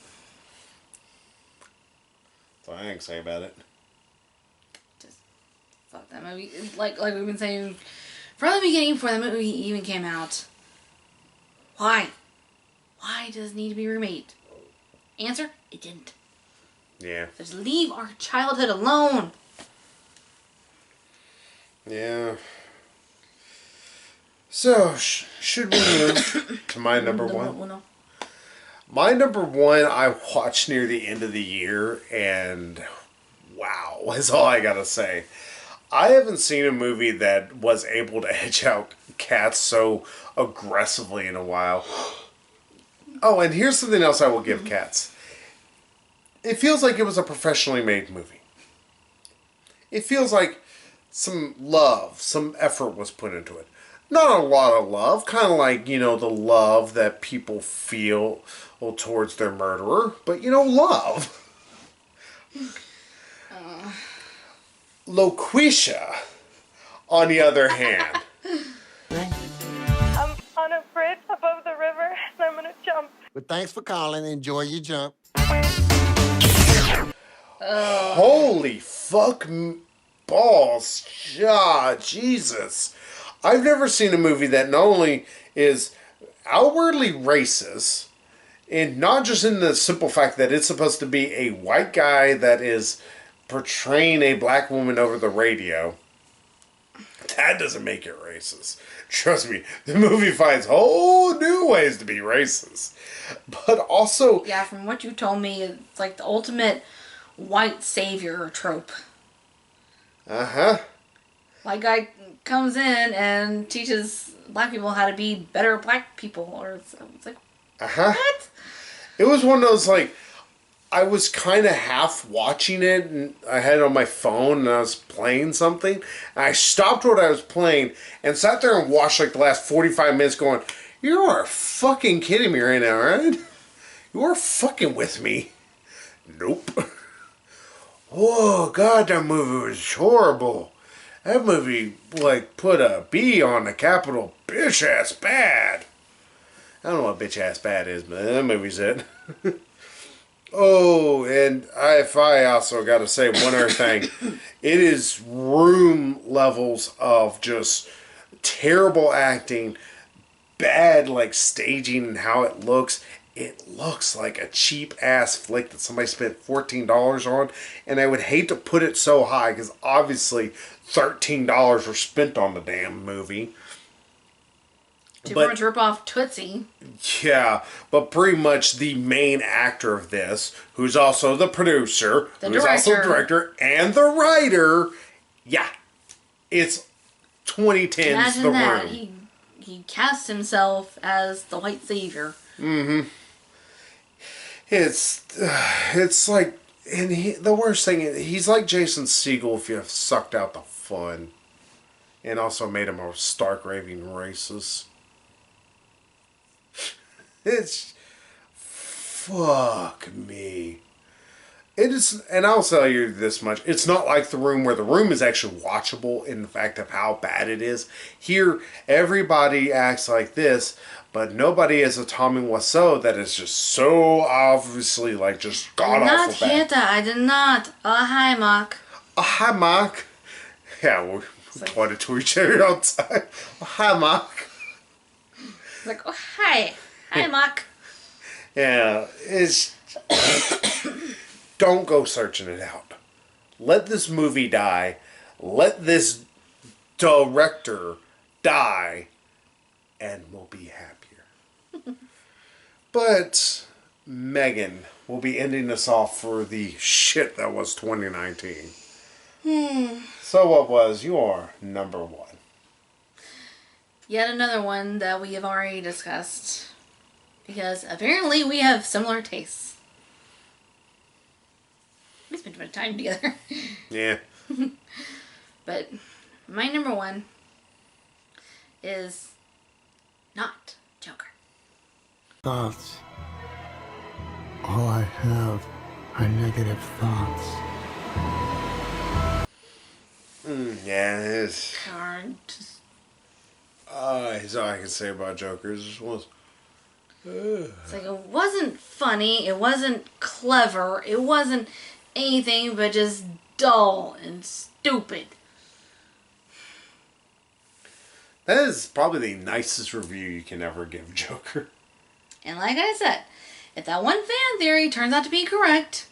That's all I can say about it. Just fuck that movie. Like we've been saying from the beginning, before the movie even came out. Why? Why does it need to be remade? Answer: it didn't. Yeah. Just leave our childhood alone. Yeah. So, should we move to my number 1? No. My number 1 I watched near the end of the year, and wow, is all I gotta say. I haven't seen a movie that was able to edge out Cats so aggressively in a while. Oh, and here's something else I will give Cats. It feels like it was a professionally made movie. It feels like some love, some effort was put into it. Not a lot of love, kind of like, the love that people feel towards their murderer, but, love. Loquisha, on the other hand. I'm on a bridge But thanks for calling. Enjoy your jump. Holy fuck balls. Ah, Jesus. I've never seen a movie that not only is outwardly racist, and not just in the simple fact that it's supposed to be a white guy that is portraying a black woman over the radio. That doesn't make it racist. Trust me, the movie finds whole new ways to be racist. But also... Yeah, from what you told me, it's like the ultimate white savior trope. Uh-huh. White guy comes in and teaches black people how to be better black people. Or it's like, uh-huh. What? It was one of those, like, I was kind of half watching it, and I had it on my phone, and I was playing something, and I stopped what I was playing, and sat there and watched, like, the last 45 minutes going, you are fucking kidding me right now, right? You are fucking with me. Nope. Oh, God, that movie was horrible. That movie, like, put a B on the capital bitch-ass bad. I don't know what bitch-ass bad is, but that movie's it. Oh, and if I also got to say one other thing, it is room levels of just terrible acting, bad like staging and how it looks. It looks like a cheap ass flick that somebody spent $14 on, and I would hate to put it so high because obviously $13 were spent on the damn movie. Too much rip off Tootsie. Yeah, but pretty much the main actor of this, who's also the producer, who's also the director, and the writer, yeah, it's 2010's Imagine The that. Room. He cast himself as the white savior. Mm-hmm. It's like, and the worst thing is, he's like Jason Segel if you have sucked out the fun, and also made him a stark raving racist. It's fuck me. It is, and I'll tell you this much: it's not like The Room, where The Room is actually watchable in the fact of how bad it is. Here, everybody acts like this, but nobody is a Tommy Wiseau that is just so obviously like just god awful bad. I did not. Hi, Mark. Hi, Mark. Yeah, we pointed to each other all the time. Hi, Mark. It's like, oh, hi. Hi, Mark. Yeah, it's... Don't go searching it out. Let this movie die. Let this director die. And we'll be happier. But Megan will be ending us off for the shit that was 2019. So what was your number one? Yet another one that we have already discussed. Because apparently we have similar tastes. We spent a bit of time together. Yeah. But my number one is not Joker. Thoughts. All I have are negative thoughts. Yeah, it is. Hard. That's all I can say about Joker. It just was... It's like, it wasn't funny, it wasn't clever, it wasn't anything but just dull and stupid. That is probably the nicest review you can ever give Joker. And like I said, if that one fan theory turns out to be correct,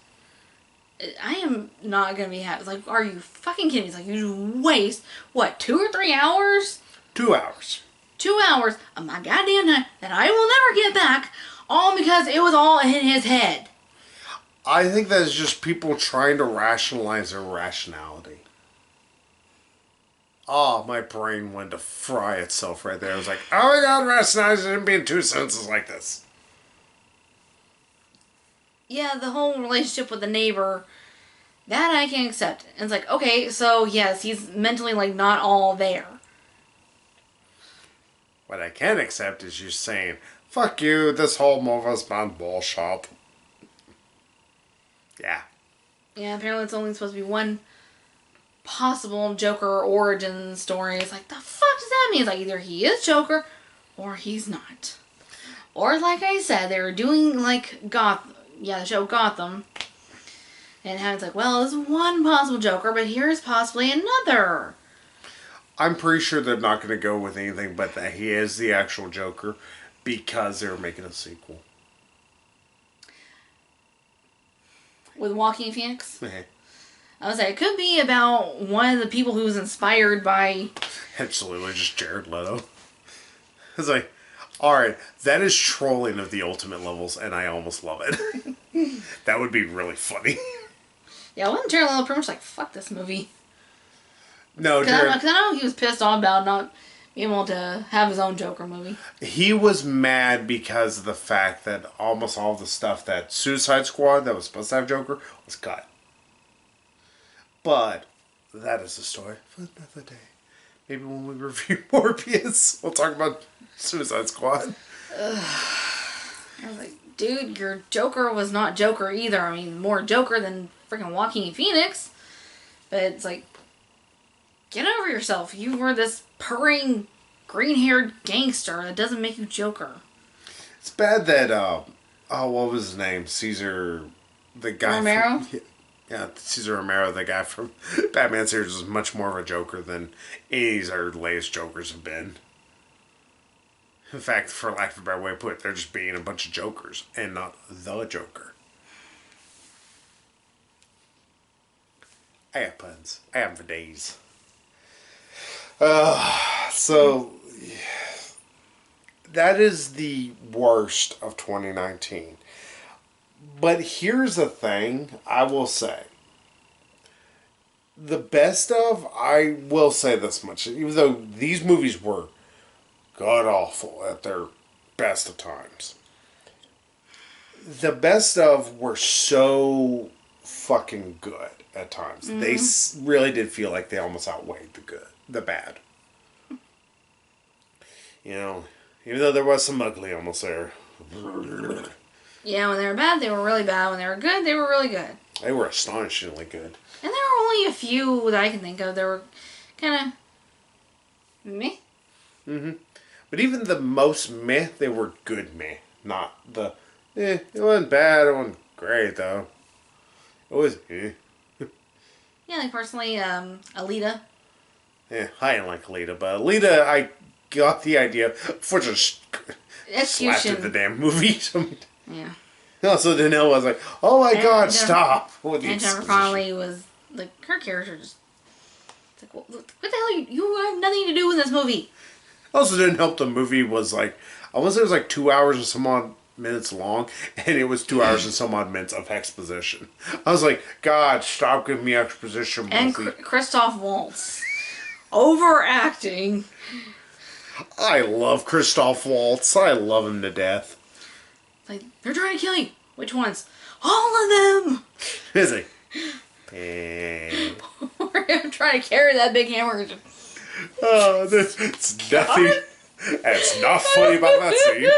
I am not going to be happy. It's like, are you fucking kidding me? It's like, you waste, what, 2 or 3 hours? 2 hours. 2 hours of my goddamn time that I will never get back, all because it was all in his head. I think that is just people trying to rationalize their rationality. Oh, my brain went to fry itself right there. I was like, oh my god, rationalize it and be in 2 sentences like this. Yeah, the whole relationship with the neighbor, that I can accept. And it's like, okay, so yes, he's mentally like not all there. What I can accept is you saying, fuck you, this whole movie's been bullshit. Yeah. Yeah, apparently it's only supposed to be one possible Joker origin story. It's like, the fuck does that mean? It's like, either he is Joker or he's not. Or like I said, they were doing like the show Gotham. And it's like, well, there's one possible Joker, but here's possibly another. I'm pretty sure they're not going to go with anything but that he is the actual Joker because they're making a sequel. With Joaquin Phoenix? Okay. I was like, it could be about one of the people who was inspired by... Absolutely, just Jared Leto. It's like, alright, that is trolling of the ultimate levels, and I almost love it. That would be really funny. Yeah, wasn't Jared Leto pretty much like, fuck this movie? No, Because I know he was pissed off about not being able to have his own Joker movie. He was mad because of the fact that almost all the stuff that Suicide Squad that was supposed to have Joker was cut. But that is a story for another day. Maybe when we review Morbius, we'll talk about Suicide Squad. I was like, dude, your Joker was not Joker either. I mean, more Joker than freaking Joaquin Phoenix. But it's like, get over yourself. You were this purring, green-haired gangster. That doesn't make you Joker. It's bad that, what was his name? Caesar, the guy Romero? Yeah, Caesar Romero, the guy from Batman series, is much more of a Joker than any of our latest Jokers have been. In fact, for lack of a better way to put it, they're just being a bunch of Jokers and not the Joker. I have puns. I have them for days. So, that is the worst of 2019. But here's the thing, I will say. The best of, I will say this much, even though these movies were god-awful at their best of times. The best of were so fucking good at times. Mm-hmm. They really did feel like they almost outweighed the bad. You know, even though there was some ugly almost there. Yeah, when they were bad, they were really bad. When they were good, they were really good. They were astonishingly good. And there were only a few that I can think of that were kind of meh. Mm-hmm. But even the most meh, they were good meh. Not the, it wasn't bad, it wasn't great, though. It was, Yeah, like personally, Alita. Yeah, I didn't like Alita, but Alita, I got the idea for just slapped at the damn movie. Yeah. Also, Danelle was like, "Oh my God, stop!" And Jennifer Connelly was like, her character just, it's like, what the hell? You have nothing to do with this movie. Also, didn't help. The movie was like, I want to say it was like 2 hours and some odd minutes long, and it was 2 hours and some odd minutes of exposition. I was like, God, stop giving me exposition. And Christoph Waltz overacting. I love Christoph Waltz. I love him to death. Like, they're trying to kill you. Which ones? All of them! Is he? We're gonna try to carry that big hammer. Oh, it's nothing. It's not funny about that scene.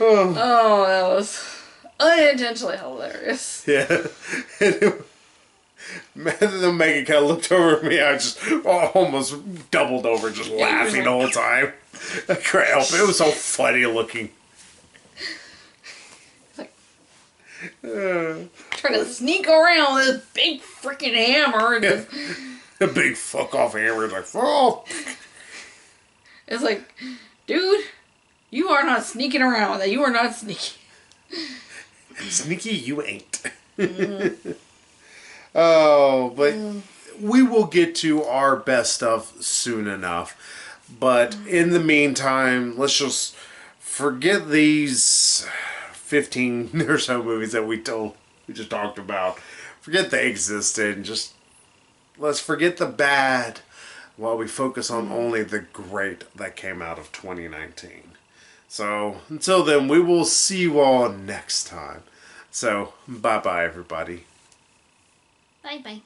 Oh, that was unintentionally hilarious. Yeah. Then Megan kind of looked over at me. I just almost doubled over, just laughing the whole time. I couldn't help it. It was so funny looking. Like, trying to sneak around with this big freaking hammer. And yeah. The big fuck off hammer is like, oh. It's like, dude, you are not sneaking around with that. You are not sneaky. Sneaky, you ain't. Mm-hmm. Oh, but we will get to our best stuff soon enough. But in the meantime, let's just forget these 15 or so movies that we just talked about. Forget they existed and just let's forget the bad while we focus on only the great that came out of 2019. So until then, we will see you all next time. So bye-bye, everybody. Bye-bye.